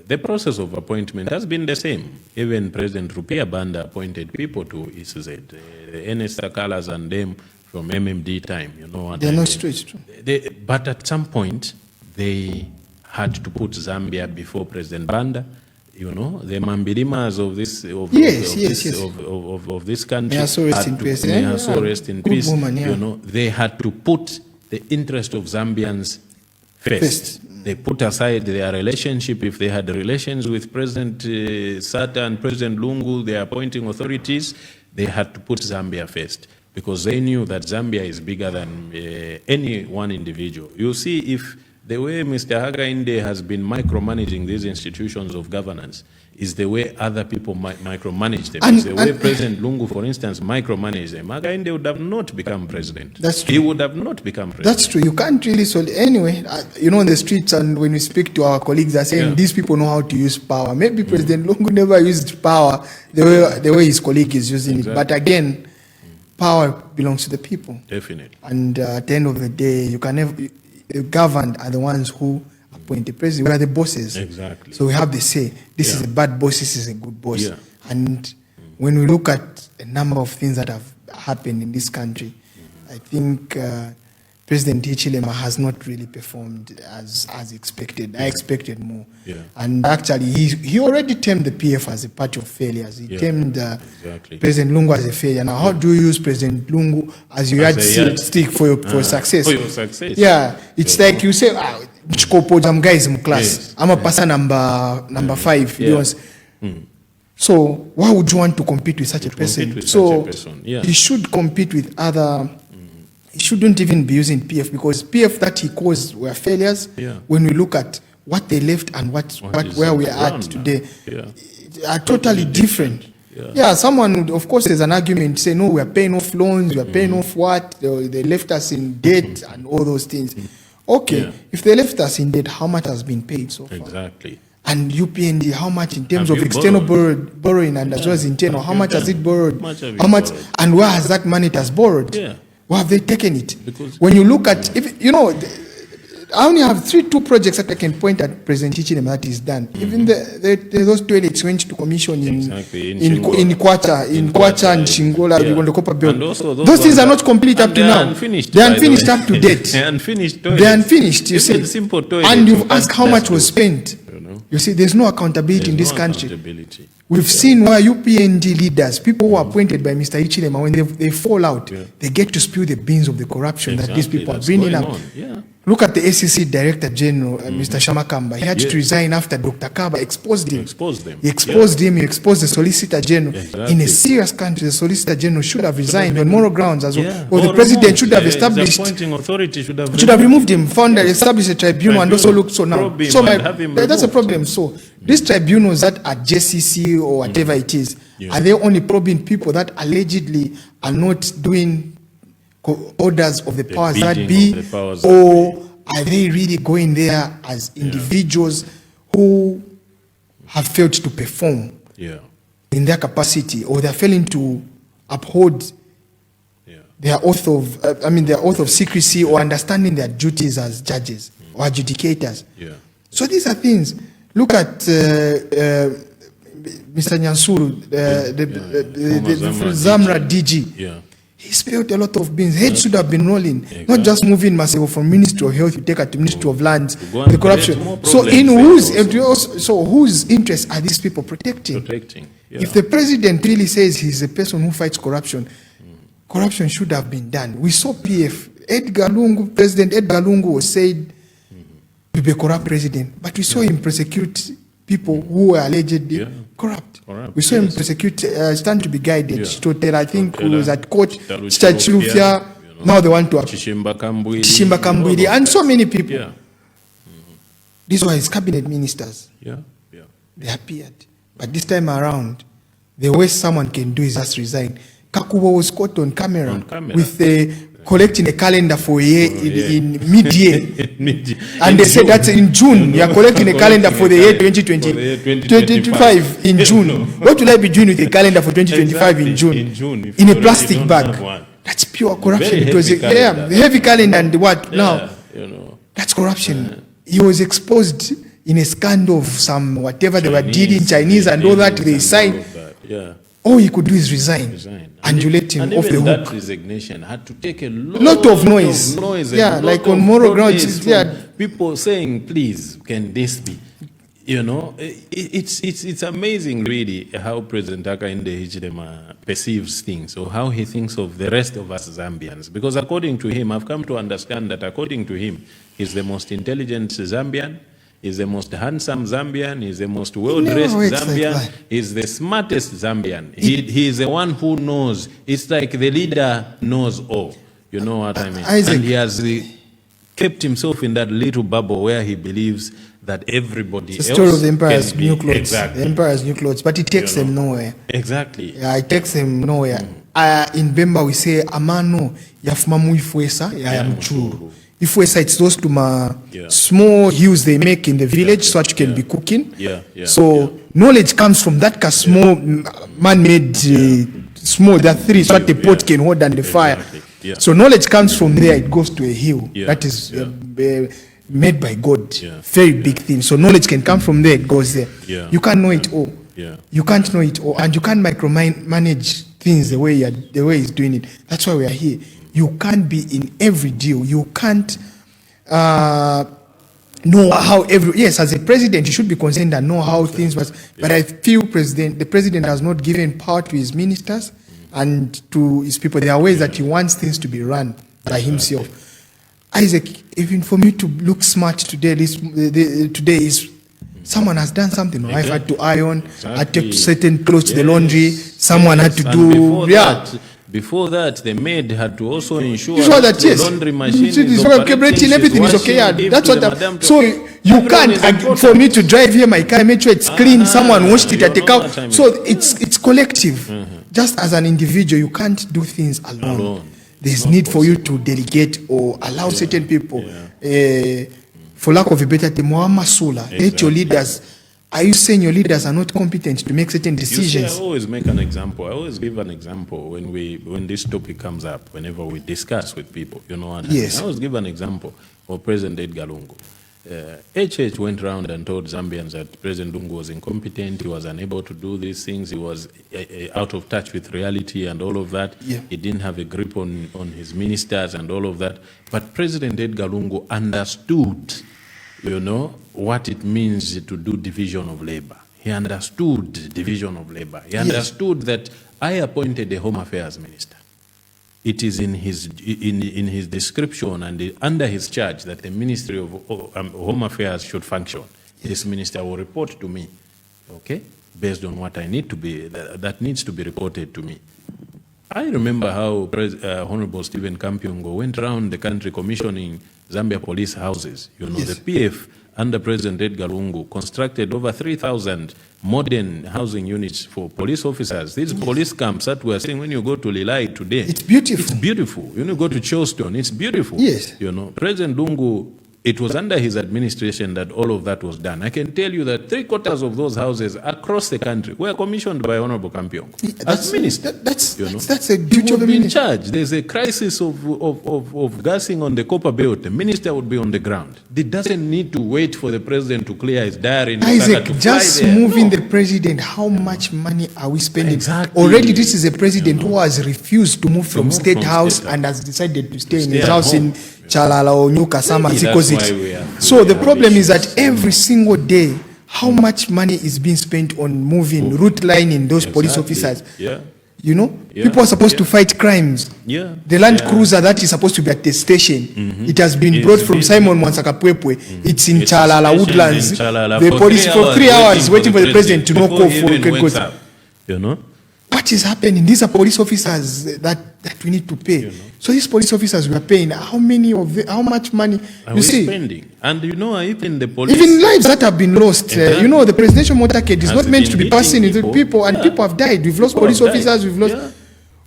the process of appointment has been the same. Even President Rupia Banda appointed people to ECZ. The NS Sakalas and them from MMD time, you know what They're I not mean? straight. But at some point, they had to put Zambia before President Banda. You know, the Mambilimas of this of this country. May her soul rest in peace. May her soul rest in peace. Woman, you know, they had to put the interest of Zambians first. They put aside their relationship. If they had relations with President Sata and President Lungu, their appointing authorities, they had to put Zambia first because they knew that Zambia is bigger than any one individual. You see, if the way Mr. Hakainde has been micromanaging these institutions of governance is the way other people micromanage them. It's the way President Lungu, for instance, micromanaged them. Hakainde would have not become president. That's true. He would have not become president. That's true. You can't really solve anyway. You know, on the streets and when we speak to our colleagues, they're saying these people know how to use power. Maybe President Lungu never used power the way his colleague is using it. But again, power belongs to the people. Definitely. And at the end of the day, you can never. The governed are the ones who appoint the president. We are the bosses. Exactly. So we have the say. This is a bad boss. This is a good boss. Yeah. And when we look at a number of things that have happened in this country, I think President Hichilema has not really performed as expected. I expected more. Yeah. And actually, he already termed the PF as a party of failures. He termed President Lungu as a failure. Now, how do you use President Lungu as your yardstick for success? For your success. Yeah, it's like you say, some guys in class. I'm a person number 5. So why would you want to compete with such a person? He should compete with other. He shouldn't even be using PF because PF that he caused were failures. Yeah. When we look at what they left and where we are at today, are totally different. Someone would, of course, there's an argument say, no, we are paying off loans, we are paying off what? They left us in debt and all those things. Okay, if they left us in debt, how much has been paid so far? Exactly. And UPND, how much in terms of external borrowing and as well as internal, how much has it borrowed? How much, and where has that money it has borrowed? Where have they taken it? Because when you look at, I only have two projects that I can point at President Hichilema that is done. Even those toilets went to commission in Kwacha and Shingola, on the Copper Belt. Those things are not complete up to now. They are unfinished up to date. They are unfinished. They are unfinished, you see. And you've asked how much was spent. You see, there's no accountability in this country. We've seen where UPND leaders, people who are appointed by Mr. Hichilema, when they fall out, they get to spill the beans of the corruption that these people are bringing up. Look at the ACC Director General, Mr. Shamakamba. He had to resign after Dr. Kaba exposed him. He exposed him, he exposed the Solicitor General. In a serious country, the Solicitor General should have resigned on moral grounds as well. Or the President should have established, should have removed him, established a tribunal and also looked so now. So that's a problem. So these tribunals that are JCC or whatever it is, are they only probing people that allegedly are not doing orders of the powers that be, or are they really going there as individuals who have failed to perform in their capacity, or they're failing to uphold their oath of secrecy or understanding their duties as judges or adjudicators? So these are things. Look at Mr. Nyansuru, the Zamra DG. He spilled a lot of beans. Head should have been rolling, not just moving Masebo from Ministry of Health, you take her to Ministry of Lands, the corruption. So in whose interests are these people protecting? Yeah. If the president really says he's a person who fights corruption, corruption should have been done. We saw PF, President Edgar Lungu was said to be a corrupt president, but we saw him prosecute people who were allegedly corrupt. We saw him prosecute, stand to be guided. Stotel, I think, who was at court, Chachilufia, now they want to Chishimba Kambwili, and so many people. These were his cabinet ministers. They appeared. But this time around, the worst someone can do is just resign. Kakubo was caught on camera. With collecting a calendar for a year in mid-year. And they said that's in June. You are collecting a calendar for the year 2025 in June. What will I be doing with a calendar for 2025 in June? In a plastic bag. That's pure corruption. It was the heavy calendar and what now? That's corruption. He was exposed in a scandal of some whatever they were dealing, Chinese and all that. They signed. All he could do is resign. And you let him off the hook. That resignation had to take a lot of noise. Like on moral grounds. People saying, please, can this be? It's amazing really how President Hakainde Hichilema perceives things, or how he thinks of the rest of us Zambians. Because according to him, I've come to understand that according to him, he's the most intelligent Zambian, he's the most handsome Zambian, he's the most well-dressed Zambian, he's the smartest Zambian. He is the one who knows. It's like the leader knows all. You know what I mean? Isaac. And he has kept himself in that little bubble where he believes that everybody else. The story of the emperor's can be, new clothes. Exactly. The emperor's new clothes, but it takes them nowhere. Exactly. Yeah, it takes them nowhere. In Bemba we say amano yafumamu ifwesa ya mchuru. Ifwesa, it's those to small hills they make in the village so that you can be cooking. So knowledge comes from that small man-made small, there are three so that the pot can hold and the fire. So knowledge comes from there, it goes to a hill. That is made by God. Very big thing. So knowledge can come from there, it goes there. You can't know it all. You can't know it all. And you can't micromanage things the way he's doing it. That's why we are here. You can't be in every deal. You can't know how yes, as a president, you should be concerned and know how things was. But I feel the president has not given power to his ministers and to his people. There are ways that he wants things to be run by himself. Isaac, even for me to look smart today, today is someone has done something. I've had to iron, I took certain clothes to the laundry, someone had to do, Before that, the maid had to also ensure that the laundry machine is operating, everything is okay. That's what so you can't, for me to drive here my car, make sure it's clean, someone washed it at the car. So it's collective. Just as an individual, you can't do things alone. There's need for you to delegate or allow certain people, for lack of a better term, let your leaders. Are you saying your leaders are not competent to make certain decisions? You see, I always make an example. I always give an example when this topic comes up, whenever we discuss with people. You know what I mean? I always give an example of President Edgar Lungu. HH went around and told Zambians that President Lungu was incompetent, he was unable to do these things, he was out of touch with reality and all of that. He didn't have a grip on his ministers and all of that. But President Edgar Lungu understood, what it means to do division of labor. He understood division of labor. He understood that I appointed a Home Affairs Minister. It is in his description and under his charge that the Ministry of Home Affairs should function. This minister will report to me, okay, based on what I need to be, that needs to be reported to me. I remember how Honorable Stephen Kampiongo went around the country commissioning Zambia police houses. The PF under President Edgar Lungu constructed over 3,000 modern housing units for police officers. These police camps that we are seeing when you go to Lilai today. It's beautiful. It's beautiful. When you go to Charleston, it's beautiful. Yes. President Lungu it was under his administration that all of that was done. I can tell you that 3/4 of those houses across the country were commissioned by Honorable Kampion as minister. That's a He duty of would the be in minister. charge. There's a crisis of gassing on the copper belt. The minister would be on the ground. He doesn't need to wait for the president to clear his diary in Lusaka Isaac, to fly just there. moving No. the president, how much money are we spending? Exactly. Already, this is a president who has refused to move from move State from House State and has decided to stay in stay his at house home. in Chalala or New Kasama. Maybe Because that's why we are- so we the have problem is issues. that every single day, how much money is being spent on moving, route lining those police Exactly. officers? Yeah. You know, Yeah. people are supposed to Yeah. fight crimes. Yeah. The Land Yeah. Cruiser that is supposed to be at the station, it has been It's brought from been- Simon Mwansakapwepwe. It's in It's Chalala stationed Woodlands. in Chalala The police for 3 hours waiting for the president to knock before off he for even wakes Kekos. up, you know? What is happening? These are police officers that we need to pay. So these police officers we are paying. How much money? Are You we see, spending? And you know, even the police. even lives that have been lost. Exactly. You know, the presidential motorcade is Has not meant been to be hitting passing into people, and Yeah. people have died. We've lost People police have died. officers. We've lost. Yeah.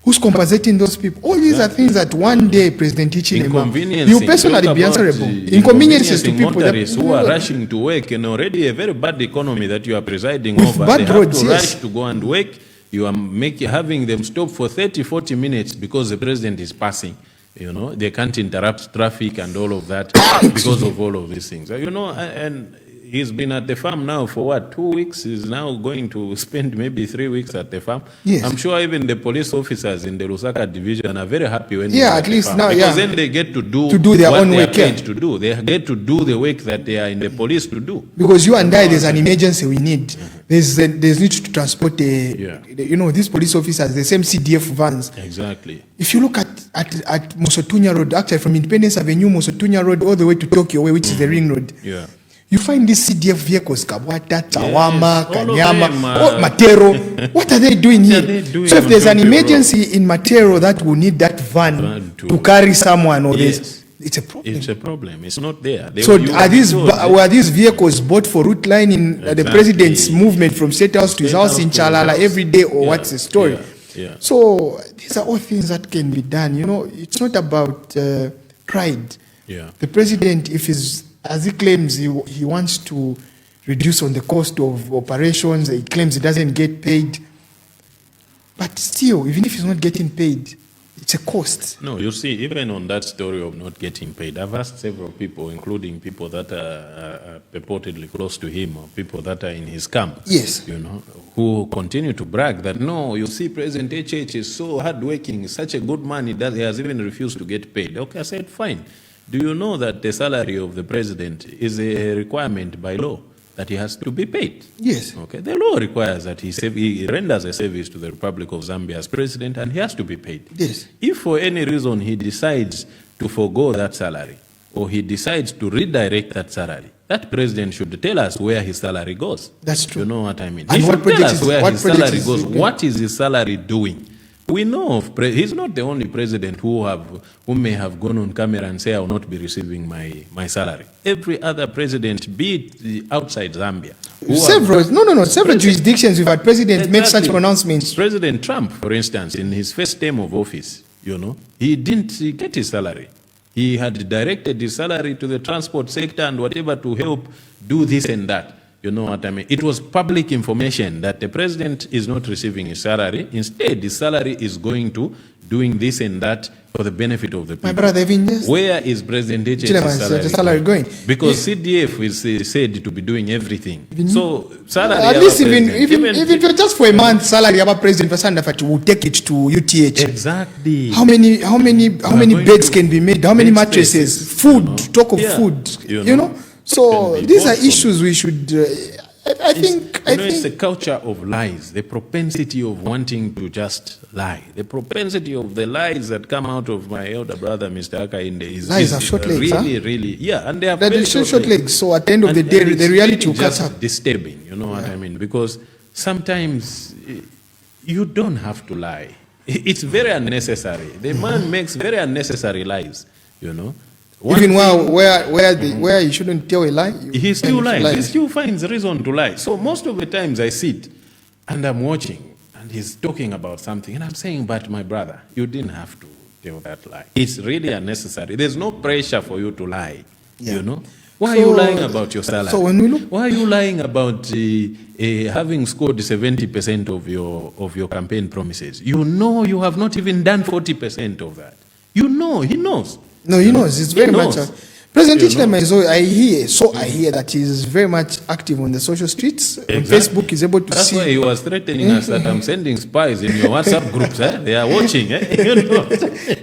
Who's compensating those people? All these are things that one day President Hichilema, you personally be answerable. Inconveniences to people. Motorists who are rushing to work, and already a very bad economy that you are presiding With over. bad They roads, have to yes. rush to go and work. You are having them stop for 30, 40 minutes because the president is passing. You know, they can't interrupt traffic and all of that because of all of these things. You know, and he's been at the farm now for what, 2 weeks? He's now going to spend maybe 3 weeks at the farm. Yes. I'm sure even the police officers in the Lusaka division are very happy when Yeah, they're at the least farm, now, because yeah. then they get to do their what own they are work, yeah. paid to do. They get to do the work that they are in the police to do. Because you and I, there's an emergency we need. There's need to transport Yeah. these police officers, the same CDF vans. Exactly. If you look at Mosotunya Road, actually from Independence Avenue, Mosotunya Road, all the way to Tokyo Way, which is the ring road, Yeah. you find these CDF vehicles, Kabwata, Tawama, all of Kanyama, them, Matero. What are they doing here? are they doing So if on there's an Tokyo Road? emergency in Matero that will need that van Van to- to carry someone or Yes. this, it's a problem. It's a problem. It's not there. So You are these told, were these vehicles bought for route lining the Exactly. president's movement from State House to his State house House in to his Chalala house. every day, or Yeah, what's the story? yeah, yeah. So these are all things that can be done. You know, it's not about pride. Yeah. The president, if he's, as he claims, he wants to reduce on the cost of operations. He claims he doesn't get paid. But still, even if he's not getting paid, it's a cost. No, you see, even on that story of not getting paid, I've asked several people, including people that are purportedly close to him or people that are in his camp, Yes. you know, who continue to brag that, no, you see, President HH is so hardworking, such a good man, he has even refused to get paid. Okay, I said, fine. Do you know that the salary of the president is a requirement by law that he has to be paid? Yes. Okay, the law requires that he renders a service to the Republic of Zambia as president and he has to be paid. Yes. If for any reason he decides to forego that salary or he decides to redirect that salary, that president should tell us where his salary goes. That's true. You know what I mean? And He what should tell project us is- where what his project salary is goes. he doing? What is his salary doing? We know of he's not the only president who may have gone on camera and say I will not be receiving my salary. Every other president, be it outside Zambia, who have- Several jurisdictions we've had presidents make such Exactly. pronouncements. President Trump, for instance, in his first term of office, you know, he didn't get his salary. He had directed his salary to the transport sector and whatever to help do this and that. You know what I mean? It was public information that the president is not receiving his salary. Instead, his salary is going to doing this and that for the benefit of the people. My brother, even just Where is President HH's Chileman's, the salary going? Because CDF is said to be doing everything. So salary at of least a even president, if you're just for a month salary about president Vasanda will take it to UTH. exactly. How many going beds to can be made? How many bed mattresses? spaces, Food, you know? talk of Yeah, food. you You know, know? So can be these are bought from- issues we should I think It's a culture of lies, the propensity of wanting to just lie, the propensity of the lies that come out of my elder brother, Mr. Akainde, is Lies have short legs, really, yeah, and they have they're very short legs. So at the end of the day, and the it's reality will really catch just up. disturbing, you know what I mean? Because sometimes you don't have to lie. It's very unnecessary. The man makes very unnecessary lies, you know. One Even thing- where you shouldn't tell a lie, he still lies. lies. He still finds reason to lie. So most of the times I sit and I'm watching and he's talking about something and I'm saying, but my brother, you didn't have to tell that lie. It's really unnecessary. There's no pressure for you to lie. Yeah. You know? Why are you lying about your salary? So when we look, why are you lying about having scored 70% of your campaign promises? You know you have not even done 40% of that. You know, he knows. no, he knows. It's very much. President You know. Hichilema is, I hear that he's very much active on the social streets. On Facebook, he's able to That's see. why he was threatening us that I'm sending spies in your WhatsApp groups. They are watching. You know?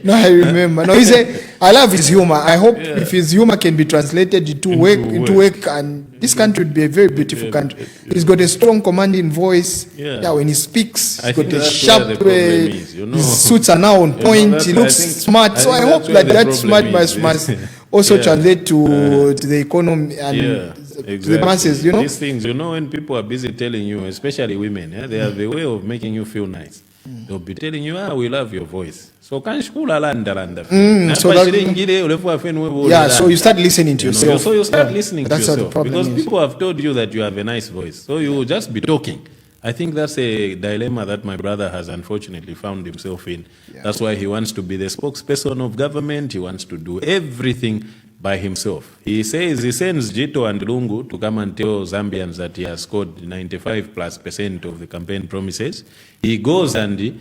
No, I remember. No, he said, I love his humor. I hope if his humor can be translated into work, and this country would be a very beautiful country. He's got a strong commanding voice. Yeah. When he speaks, I he's got think a that's sharp where the problem is, you know. His suits are now on point. He looks smart. So I hope that that smart must also translate to the economy and to the masses, you know. These things, you know, when people are busy telling you, especially women, they have a way of making you feel nice. They'll be telling you, we love your voice. So can so you start listening to yourself. So you start listening to That's yourself. what the problem Because is. people have told you that you have a nice voice. So you will just be talking. I think that's a dilemma that my brother has unfortunately found himself in. That's why he wants to be the spokesperson of government. He wants to do everything by himself. He says he sends Jito and Lungu to come and tell Zambians that he has scored 95+% of the campaign promises. He goes and he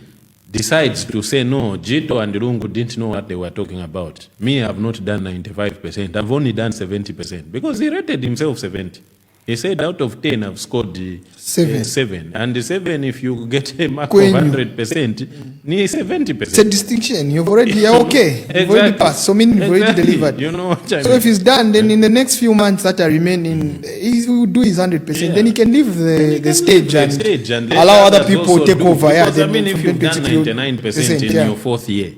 decides to say, no, Jito and Lungu didn't know what they were talking about. Me, I have not done 95%. I've only done 70%. Because he rated himself 70. He said out of 10, I've scored 7. And the 7, if you get a mark of 100%, near 70%. It's a distinction. You've already, okay. You've already passed. So meaning you've already delivered. You know what I mean? So if he's done, then in the next few months that are remaining, he will do his 100%. Then he can leave the stage and allow other people to take over. Because, I mean, if you've done 99% in your 4th year,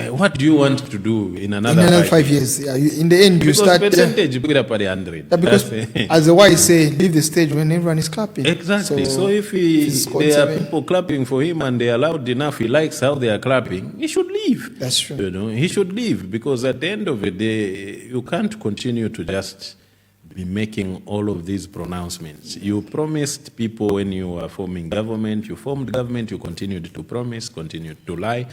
what do you want to do in another 5 years? Yeah, in the end, you because start. Percentage put up at 100. Because, as the wise say, leave the stage when everyone is clapping. Exactly. So if there are people clapping for him and they are loud enough, he likes how they are clapping, he should leave. That's true. You know, he should leave because at the end of the day, you can't continue to just be making all of these pronouncements. You promised people when you were forming government, you formed government, you continued to promise, continued to lie.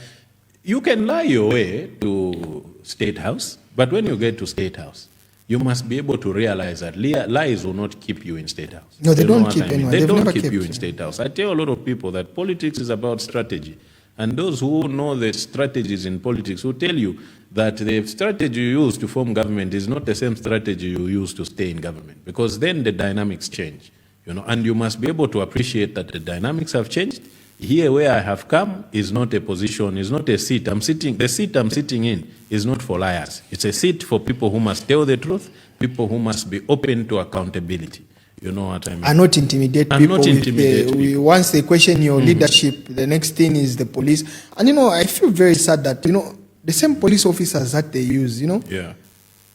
You can lie your way to State House, but when you get to State House, you must be able to realize that lies will not keep you in State House. No, they don't keep anyone. They don't keep you in State House. I tell a lot of people that politics is about strategy. And those who know the strategies in politics will tell you that the strategy you use to form government is not the same strategy you use to stay in government, because then the dynamics change. You know, and you must be able to appreciate that the dynamics have changed. Here where I have come is not a position, is not a seat. The seat I'm sitting in is not for liars. It's a seat for people who must tell the truth, people who must be open to accountability. You know what I mean? And not intimidate people. Once they question your leadership, the next thing is the police. And, you know, I feel very sad that, you know, the same police officers that they use, you know,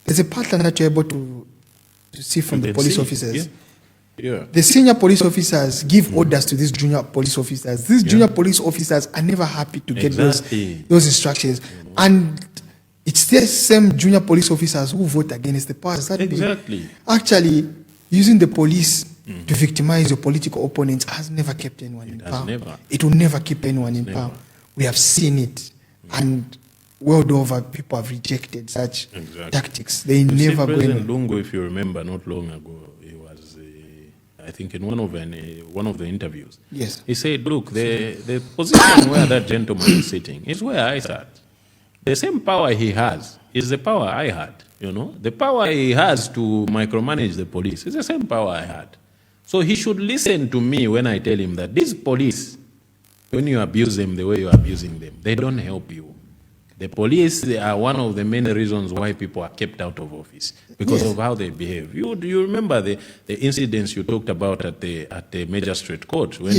there's a pattern that you're able to see from the police officers. The senior police officers give orders to these junior police officers. These junior police officers are never happy to get those instructions. And it's the same junior police officers who vote against the powers that be. Actually, using the police to victimize your political opponents has never kept anyone in power. It will never keep anyone in power. We have seen it. And world over, people have rejected such tactics. They never go in. President Lungu, if you remember, not long ago, he was, I think, in one of the interviews. Yes. He said, look, the position where that gentleman is sitting is where I sat. The same power he has is the power I had. You know, the power he has to micromanage the police is the same power I had. So he should listen to me when I tell him that these police, when you abuse them the way you're abusing them, they don't help you. The police, they are one of the main reasons why people are kept out of office, because of how they behave. You remember the incidents you talked about at the magistrate court when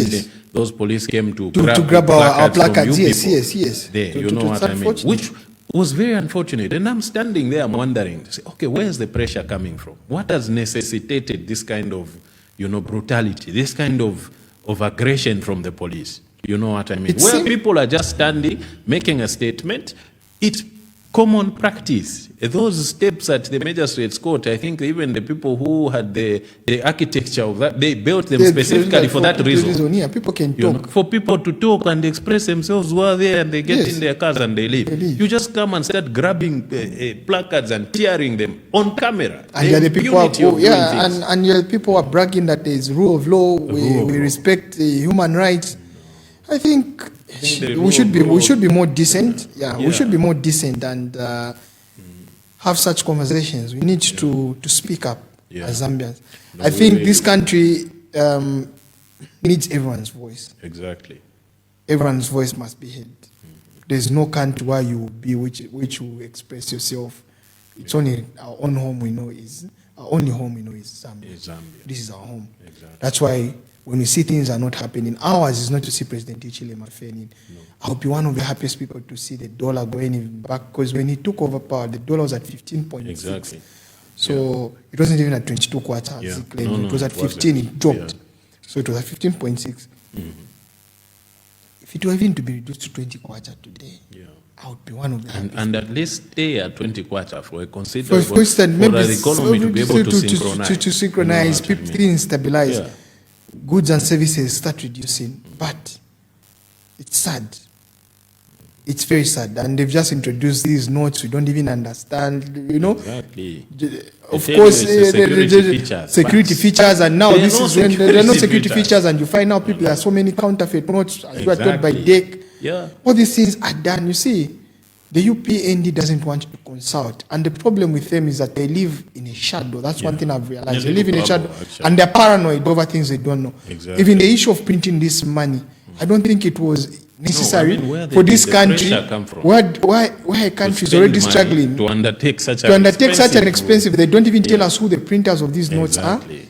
those police came to grab our placards. Yes. There, you know what I mean? Which was very unfortunate. And I'm standing there, I'm wondering, okay, where's the pressure coming from? What has necessitated this kind of, brutality, this kind of aggression from the police? You know what I mean? Where people are just standing, making a statement, it common practice. Those steps at the magistrates court, I think even the people who had the architecture of that, they built them specifically for that reason. Yeah, people can You know, talk. for people to talk and express themselves while there, and they get Yes. in their cars and they leave. You just come and start grabbing placards and tearing them on camera. And you're the people impunity of doing things. and you're the people who are bragging that there is rule of law, we respect human rights. I think the we should be rule of law- more decent. Yeah, we Yeah. should be more decent and have such conversations. We need to speak up as Zambians. No, I think we- this country needs everyone's voice. Exactly. Everyone's voice must be heard. There's no country where you will be which will express yourself. It's only our own home we know is our only home we know is Zambia. Is Zambia. This is our home. Exactly. That's why when we see things are not happening, ours is not to see President Hichilema failing. I'll be one of the happiest people to see the dollar going even back, because when he took over power, the dollar was at 15.6. Exactly. So it wasn't even at 22 quarter as Yeah. he claimed. No, it was at it wasn't. 15, it dropped. Yeah. So it was at 15.6. If it were even to be reduced to 20 quarter today, Yeah. I would be one of the happiest. And at least stay at 20 quarter for a considerable, For instance, for maybe the economy to be able to synchronize. to synchronize, You know what I mean? things stabilize, Yeah. goods and services start reducing. But it's sad. It's very sad. And they've just introduced these notes we don't even understand, you know. Exactly. Of They tell course, you it's a security security features, features, and now there are this no is when there are no security security features. features, and you find out people, there are so many counterfeit notes, as you are told by Exactly. DEC. Yeah. All these things are done. You see, the UPND doesn't want to consult, and the problem with them is that they live in a shadow. That's one thing I've realized. They They live in a live shadow, bubble, actually. and they're paranoid over things they don't know. Exactly. Even the issue of printing this money, I don't think it was necessary where for did this the country, pressure come from? where a country is spend already money struggling to undertake such an expensive. They don't even tell us who the printers of these notes are, Exactly.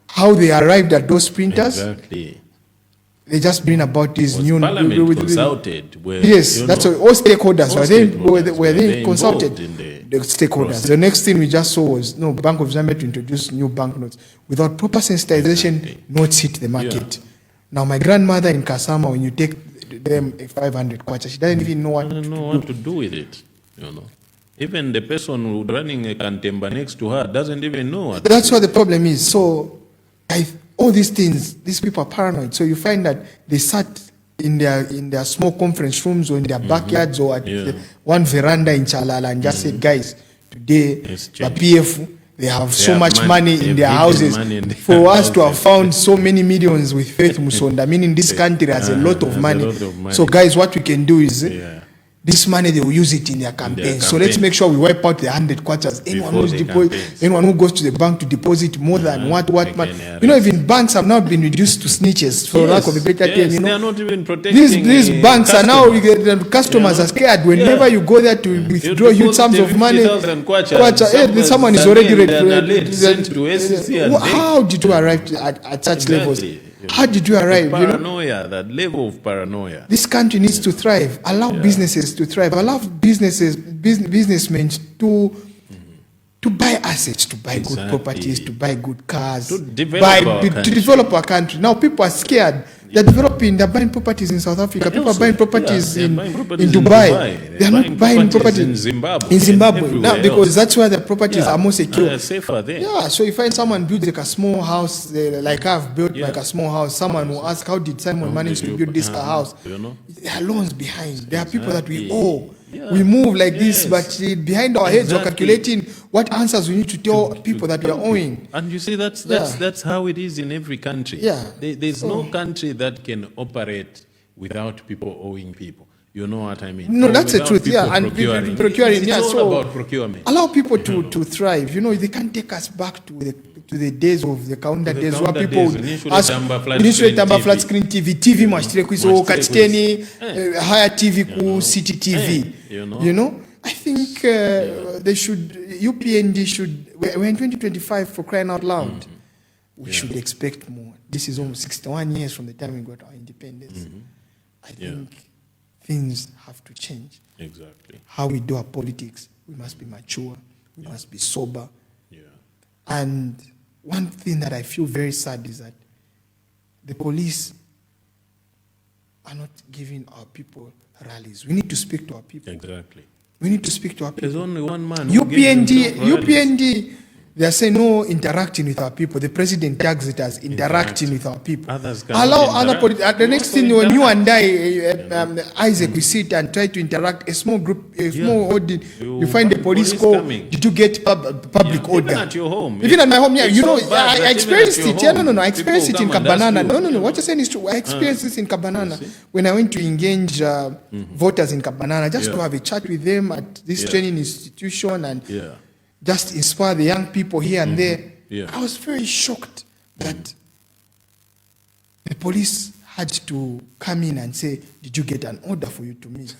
how they arrived at those printers. Exactly. They just bring about these Was new. Parliament consulted? Yes, that's all. all stakeholders. All were they stakeholders, consulted? involved in The stakeholders. process. The next thing we just saw was Bank of Zambia to introduce new banknotes without proper sensitization. Exactly. Notes hit the market. Now my grandmother in Kasama, when you take them a 500 kwacha, she doesn't even know what. I don't know what to do with it. You know, even the person who running a cantemba next to her doesn't even know what. That's what the problem is. So, all these things, these people are paranoid. So you find that they sat in their small conference rooms or in their backyards or at Yeah. one veranda in Chalala and just said, guys, today It's the changed. PF, they have so have much money, money in they've their hidden houses. money in their For us to have houses. found so many millions with Faith Musonda, meaning this country has a lot of has a money. lot of money. So guys, what we can do is Yeah. this money they will use it in their campaign. So let's campaign. make sure we wipe out the 100 quarters. Anyone Before who's the deposit, campaigns. anyone who goes to the bank to deposit more than what they money. can You know, even banks have now been reduced to snitches for lack of a better term. You they know, are not even protecting these banks are now customers. the customers Yeah. are scared whenever you go there to withdraw huge deposit sums of money. 50,000 kwacha, Someone is already sent to SCC and How did you arrive at such levels? Exactly. How did you arrive? You know? Paranoia, that level of paranoia. This country needs to thrive. Allow businesses to thrive. Allow businessmen to buy assets, to buy good Exactly. properties, to buy good cars, To develop our to country. develop our country. Now people are scared. They're developing. They're buying properties in South Africa. People are Also, buying properties they're in buying properties in Dubai. They're They're not buying properties in Zimbabwe. In Zimbabwe and now, everywhere because else. that's where the properties are more secure. They're safer there. Yeah, so you find someone builds like a small house, like I've built Yeah. like a small house. Someone will ask, how did Simon manage did to you- build this house? you know? There are loans behind. There are people that we Exactly. owe. Yeah. We move like this, Yes. but behind our heads we're Exactly. calculating what answers we need to tell people that we are owing. And you see, that's how it is in every country. Yeah. There's no country that can operate without people owing people. You know what I mean? No, Or that's the without truth. Yeah, people and procuring. It's yeah, all so about procurement. allow people to thrive. You know, they can't take us back to the days of the counter The days where counter people days, would initially ask tamba flat initially screen tamba TV. flat screen TV mashitire kuiso Mashitire katiteni kuiso. higher TV ku city TV. you know. I think they should UPND should. We're in 2025 for crying out loud. We should expect more. This is almost 61 years from the time we got our independence. I think things have to change. Exactly. How we do our politics, we must be mature, we must be sober. Yeah. And one thing that I feel very sad is that the police are not giving our people rallies. We need to speak to our people. Exactly. We need to speak to our people. There's only one man. who gives himself royalties. UPND, they are saying no interacting with our people. The president tags it as interacting with our people. Others cannot Allow other interact. the next thing when you and Isaac, we sit and try to interact. A small group, a small audience. You find the police call. coming. Did you get public order? Even at your home. Even at my home, yeah. It's You know, so bad that I even experienced at your it. Yeah, home, no. I experienced it people in come and ask Kabanana. you. No. What you're saying is true. I experienced this in Kabanana when I went to engage voters in Kabanana just to have a chat with them at this training institution and Yeah. just inspire the young people here and there. Yeah. I was very shocked that the police had to come in and say, did you get an order for you to meet?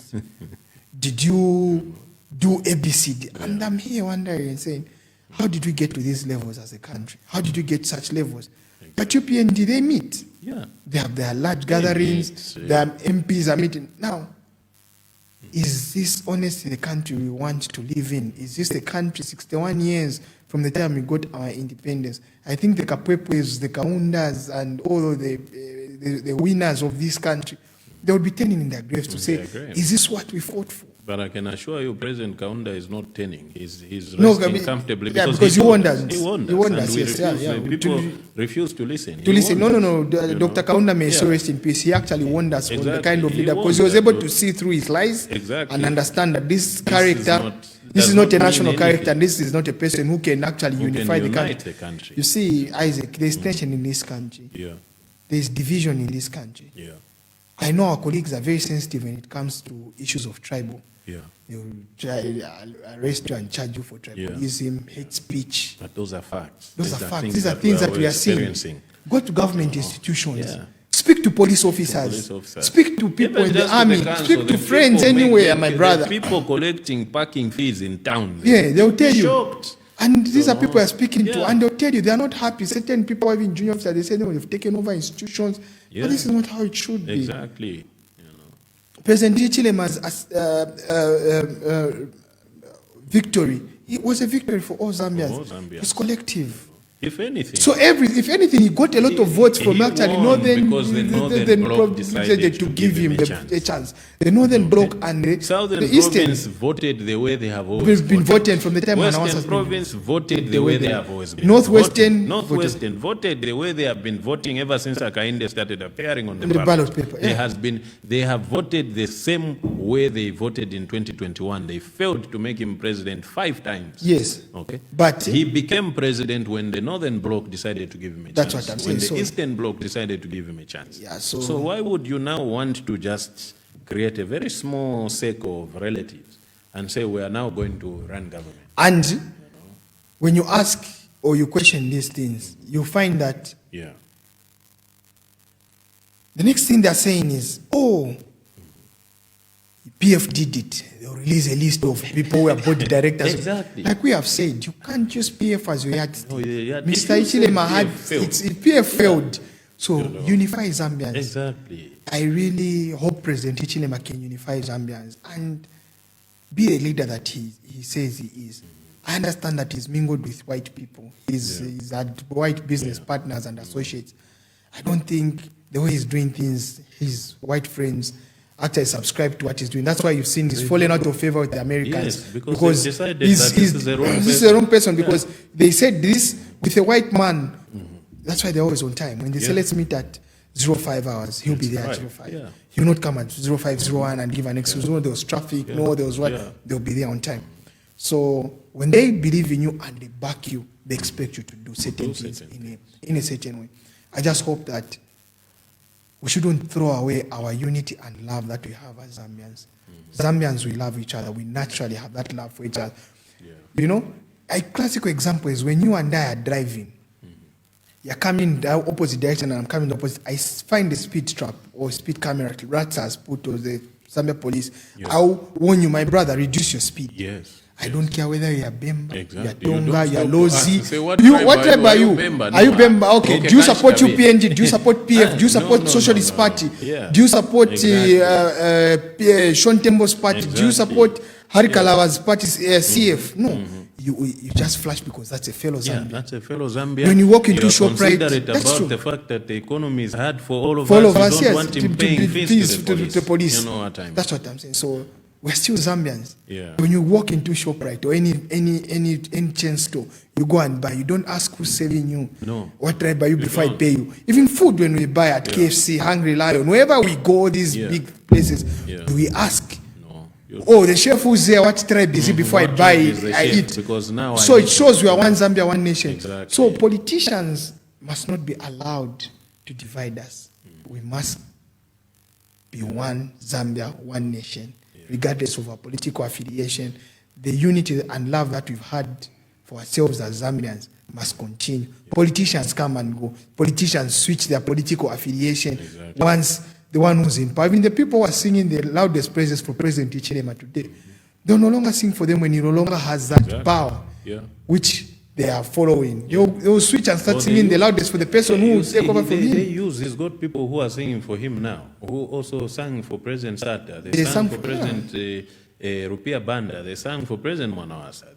Did you do ABCD? And I'm here wondering and saying, how did we get to these levels as a country? How did we get such levels? But UPND, they meet. Yeah. They have their large gatherings. meet, Their MPs are meeting. Now, is this honestly the country we want to live in? Is this the country 61 years from the time we got our independence? I think the Kapwepwes, the Kaundas, and all of the winners of this country, they would be turning in their graves to say, is this what we fought for? But I can assure you, President Kaunda is not turning. He's No, resting I mean, comfortably yeah, because because he won us. He won us. He won And us, we yes, refuse, yeah. people refuse to listen. To He listen, won no. us, you Dr. know. Kaunda may so Yeah. rest in peace. He actually warned us on the Exactly. kind of He leader warned because he was us, able but- to see through his lies Exactly. and understand that this character, this does is not a not national mean character, and anything. this is not a person who can actually Who can unify the unite country. the country. You see, Isaac, there's tension in this country. Yeah, There's division in this country. yeah, I know our colleagues are very sensitive when it comes to issues of tribal. yeah. They will try arrest you and charge you for tribalism, hate speech. But those are facts. Those are facts. These are things that we are seeing. experiencing. Go to government institutions. Yeah. Speak to police officers. Police officers. Speak to people Even in the just to army. council, Speak the to friends people anywhere, making- my the brother. people collecting parking fees in town. Yeah, they'll tell you. Shocked. And these are people we are speaking to, Yeah. and they'll tell you they are not happy. Certain people, even junior officers, they say no, they've taken over institutions. Yeah. But this is not how it should be. Exactly. President Hichilema's victory, it was a victory for all Zambians. all Zambians. It's collective. If anything. So if anything, he got a lot of votes from He actually won Northern because the Northern Bloc decided to to give him a a chance. The Northern Bloc and the Southern Eastern Province voted the way they have always have been voted from the time Western Anawasa has been. Province voted the way they have always been. Northwestern Northwestern voted the way they have been voting ever since Akainde started appearing on the, On the ballot paper, yeah. They have voted the same way they voted in 2021. They failed to make him president 5 times. Yes. Okay. But He became president when the Northern Bloc decided to give him a That's chance. what I'm When saying. the So- Eastern Bloc decided to give him a chance. Yeah, so- why would you now want to just create a very small circle of relatives and say we are now going to run government? and when you ask or you question these things, you find that Yeah. the next thing they're saying is, oh, PF did it. They'll release a list of people who are board directors. Exactly. Like we have said, you can't use PF as your yardstick. No, yeah, Mr. if you Ichilema say had PF failed. PF failed. So unify Zambians. Exactly. I really hope President Hichilema can unify Zambians and be the leader that he says he is. I understand that he's mingled with white people. He's had white business partners and associates. I don't think the way he's doing things, his white friends actually subscribe to what he's doing. That's why you've seen he's fallen out of favor with the Americans. Yes, because they decided that this is the wrong this is the wrong person because they said this with a white man. That's why they're always on time. When they say let's meet at 05 hours, he'll be there at 05. Yeah. He'll not come at 0501 and give an excuse. No, there was traffic. No, there was what. Yeah. They'll be there on time. So when they believe in you and they back you, they expect you to do certain things in a certain way. I just hope that we shouldn't throw away our unity and love that we have as Zambians. Zambians, we love each other. We naturally have that love for each other. You know, a classical example is when you and I are driving. You're coming the opposite direction and I'm coming the opposite. I find the speed trap or speed camera rats has put or the Zambia police. I'll warn you, my brother, reduce your speed. Yes. I don't care whether you're Bemba, Exactly. you're You Tonga, don't you're stop to Lozi. ask, say, what tribe are you? Bemba? Are you No, Bemba? Okay. okay, Do you support Kashi Kabi. UPNG? Do you support PF? Do you support No, Socialist no. Party? Yeah. Do you support Exactly. Sean Tembo's party? Do you Exactly. support Hari Kalava's party, CF? No. You just flash because that's a fellow Yeah, Zambian. that's a fellow Zambian. When you walk into are ShopRite, considerate that's about true. the fact that the economy is hard for all of For all us. of us, You don't yes. want him paying fees to the police. police. You know what I mean? That's what I'm saying. So we're still Zambians. Yeah. When you walk into ShopRite or any chain store, you go and buy. You don't ask who's selling you. No. What tribe are you before I don't. pay you? Even food when we buy at KFC, Hungry Lion, wherever we go, these big places, do we ask? No. Oh, the chef who's there, what tribe is he before I What buy tribe is the I chef? eat? Because now so I it need shows we are one Zambia, one nation. Exactly. So politicians must not be allowed to divide us. We must be one Zambia, one nation, regardless of our political affiliation. The unity and love that we've had for ourselves as Zambians must continue. Politicians come and go. Politicians switch their political affiliation. Exactly. Once the one who's in power, even the people who are singing the loudest praises for President Ichilema today, they'll no longer sing for them when he no longer has that power, which they are following. They'll switch and start singing the loudest for the person who will take over from him. He's got people who are singing for him now, who also sang for President Sata. They sang for President Rupia Banda. They sang for President Mwanawasa.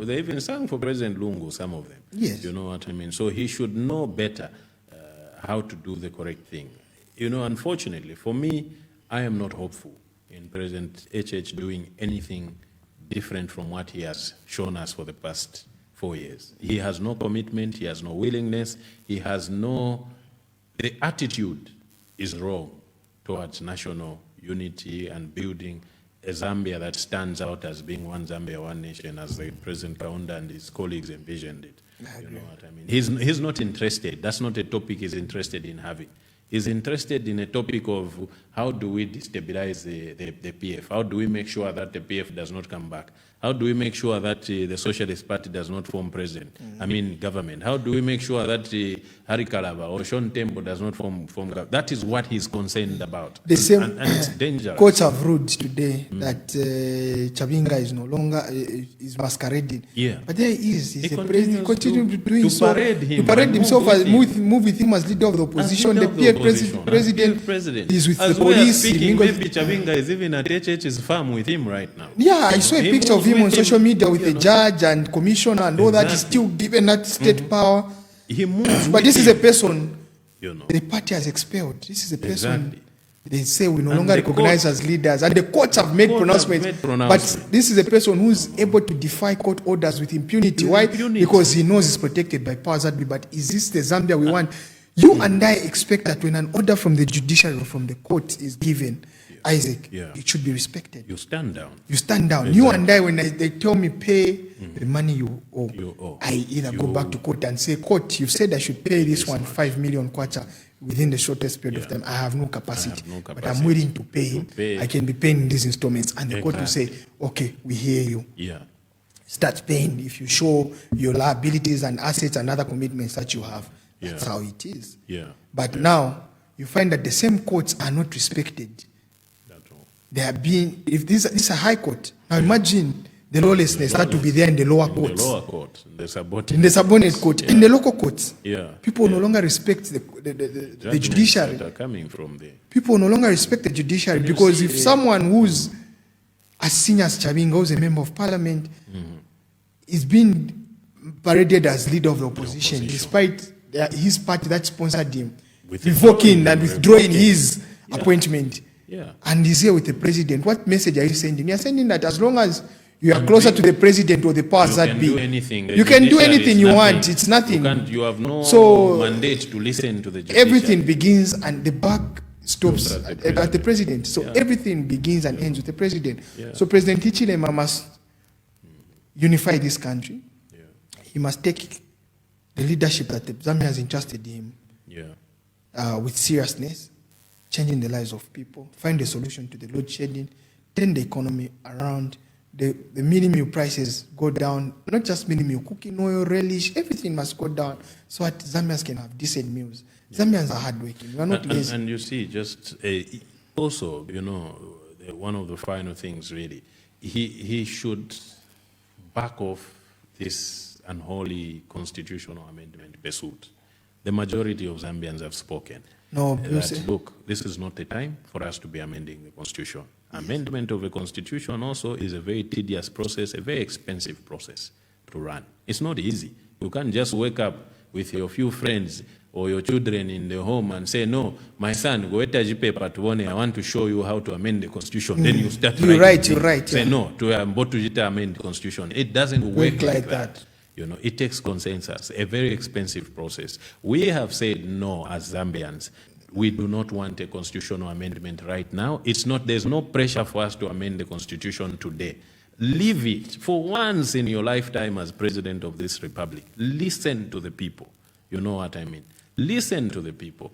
They even sang for President Lungu, some of them. Yes. You know what I mean? So he should know better how to do the correct thing. You know, unfortunately, for me, I am not hopeful in President HH doing anything different from what he has shown us for the past 4 years. He has no commitment, he has no willingness, he has no... The attitude is wrong towards national unity and building a Zambia that stands out as being one Zambia, one nation, as the President Kaunda and his colleagues envisioned it. You know what I mean? He's not interested. That's not a topic he's interested in having. He's interested in a topic of how do we destabilize the PF? How do we make sure that the PF does not come back? How do we make sure that the Socialist Party does not form government? How do we make sure that Hari Kalaba or Sean Tembo does not form government? That is what he's concerned about. The same and it's dangerous. courts have ruled today that Chabinga is no longer is masquerading. Yeah. But there he is. He's He a president. continues Continue doing to so. parade him To parade and himself move as with him. move with him as leader of the opposition. The PF president is with As the we are police. speaking, maybe Chabinga is even at HH's farm with him right now. Yeah, I saw a picture of him on social media with a judge and commissioner and all that. He's still given that state power. He moves. But this is a person you know. the party has expelled. This is a person Exactly. they say we no And longer the recognize court- as leaders. And the courts have made Courts have pronouncements. made pronouncements. But this is a person who's able to defy court orders with impunity. Why? impunity. Because he knows he's protected by powers that be. But is this the Zambia we want? You and I expect that when an order from the judiciary or from the court is given, Isaac, it should be respected. You stand down. You stand down. You and I, when they tell me pay the money you owe, I either go back to court and say, court, you said I should pay this one 5 million kwacha within the shortest period of time. I have no capacity, but I'm willing to pay him. I can be paying in these installments. And the court will say, okay, we hear you. Yeah. Start paying if you show your liabilities and assets and other commitments that you have. That's how it is. Yeah. But now, you find that the same courts are not respected. They are being, if this is a high court, now imagine the lawlessness that will be there in the lower courts. The lower court, the subordinate. In the subordinate court, in the local courts. Yeah. People no longer respect the judiciary. That are coming from there. People no longer respect the judiciary because if someone who's as senior as Chabinga, who's a member of parliament, is being paraded as leader of the opposition, despite his party that sponsored him, revoking and withdrawing his appointment. Yeah. And he's here with the president. What message are you sending? You're sending that as long as you are closer to the president or the powers that be, you can do anything you want. It's nothing. You have no mandate to listen to the judiciary. Everything begins and the buck stops at the president. So everything begins and ends with the president. So President Hichilema must unify this country. He must take the leadership that the Zambia has entrusted him with seriousness, changing the lives of people, find a solution to the load shedding, turn the economy around, the minimum prices go down, not just minimum, cooking oil, relish, everything must go down so that Zambians can have decent meals. Zambians are hardworking. We are not lazy. And you see, just also, you know, one of the final things really, he should back off this unholy constitutional amendment pursuit. The majority of Zambians have spoken. No, look, this is not the time for us to be amending the constitution. Amendment of the constitution also is a very tedious process, a very expensive process to run. It's not easy. You can't just wake up with your few friends or your children in the home and say, no, my son, go etaji paper to one, I want to show you how to amend the constitution. Then you start You're right. Say, no, to amend the constitution. It doesn't work like that. You know, it takes consensus, a very expensive process. We have said no as Zambians. We do not want a constitutional amendment right now. There's no pressure for us to amend the constitution today. Leave it. For once in your lifetime as president of this republic, listen to the people. You know what I mean? Listen to the people.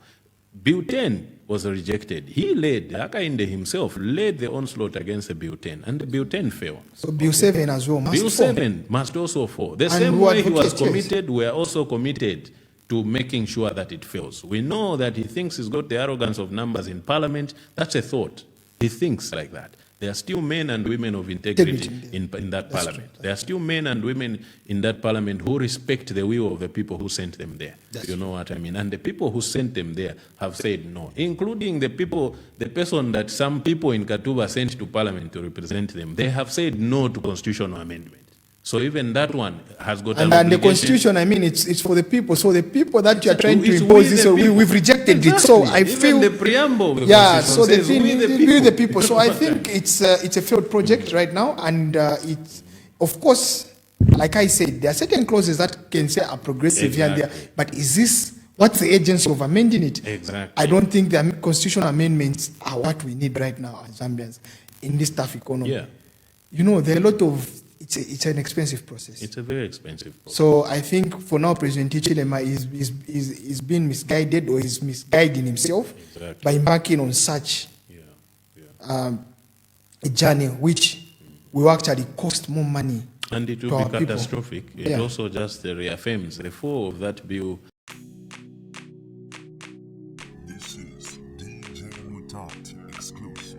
Bill 10 was rejected. He led, Hakainde himself led the onslaught against the Bill 10, and the Bill 10 failed. So Bill 7 as well must Bill fall. 7 must also fall. The And same who way he was advocates, yes. committed, we are also committed to making sure that it fails. We know that he thinks he's got the arrogance of numbers in parliament. That's a thought. He thinks like that. There are still men and women of integrity in that parliament. There are still men and women in that parliament who respect the will of the people who sent them there. You know what I mean? And the people who sent them there have said no, including the person that some people in Katuba sent to parliament to represent them. They have said no to constitutional amendment. So even that one has got an and the obligation. constitution, I mean, it's for the people. So the people that you are trying to It's impose we this, the so people. we've rejected it. So I Even feel the preamble of the yeah. constitution So the says thing we is the people. So I think it's a failed project right now, and it's of course, like I said, there are certain clauses that can say are progressive here and there. But is this what's the agency of amending it? Exactly. I don't think the constitutional amendments are what we need right now as Zambians in this tough economy. Yeah. You know, there are a lot of. It's an expensive process. It's a very expensive process. So I think for now, President Hichilema is being misguided or is misguiding himself by embarking on such a journey, which will actually cost more money. And it will be catastrophic. It also just reaffirms the fall of that bill. This is DJ Mutati exclusive.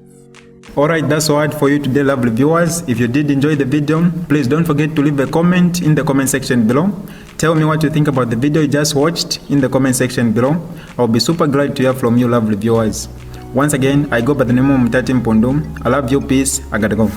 Alright, that's all for you today, lovely viewers. If you did enjoy the video, please don't forget to leave a comment in the comment section below. Tell me what you think about the video you just watched in the comment section below. I'll be super glad to hear from you, lovely viewers. Once again, I go by the name of Mutati Mpundu. I love you, peace, I gotta go.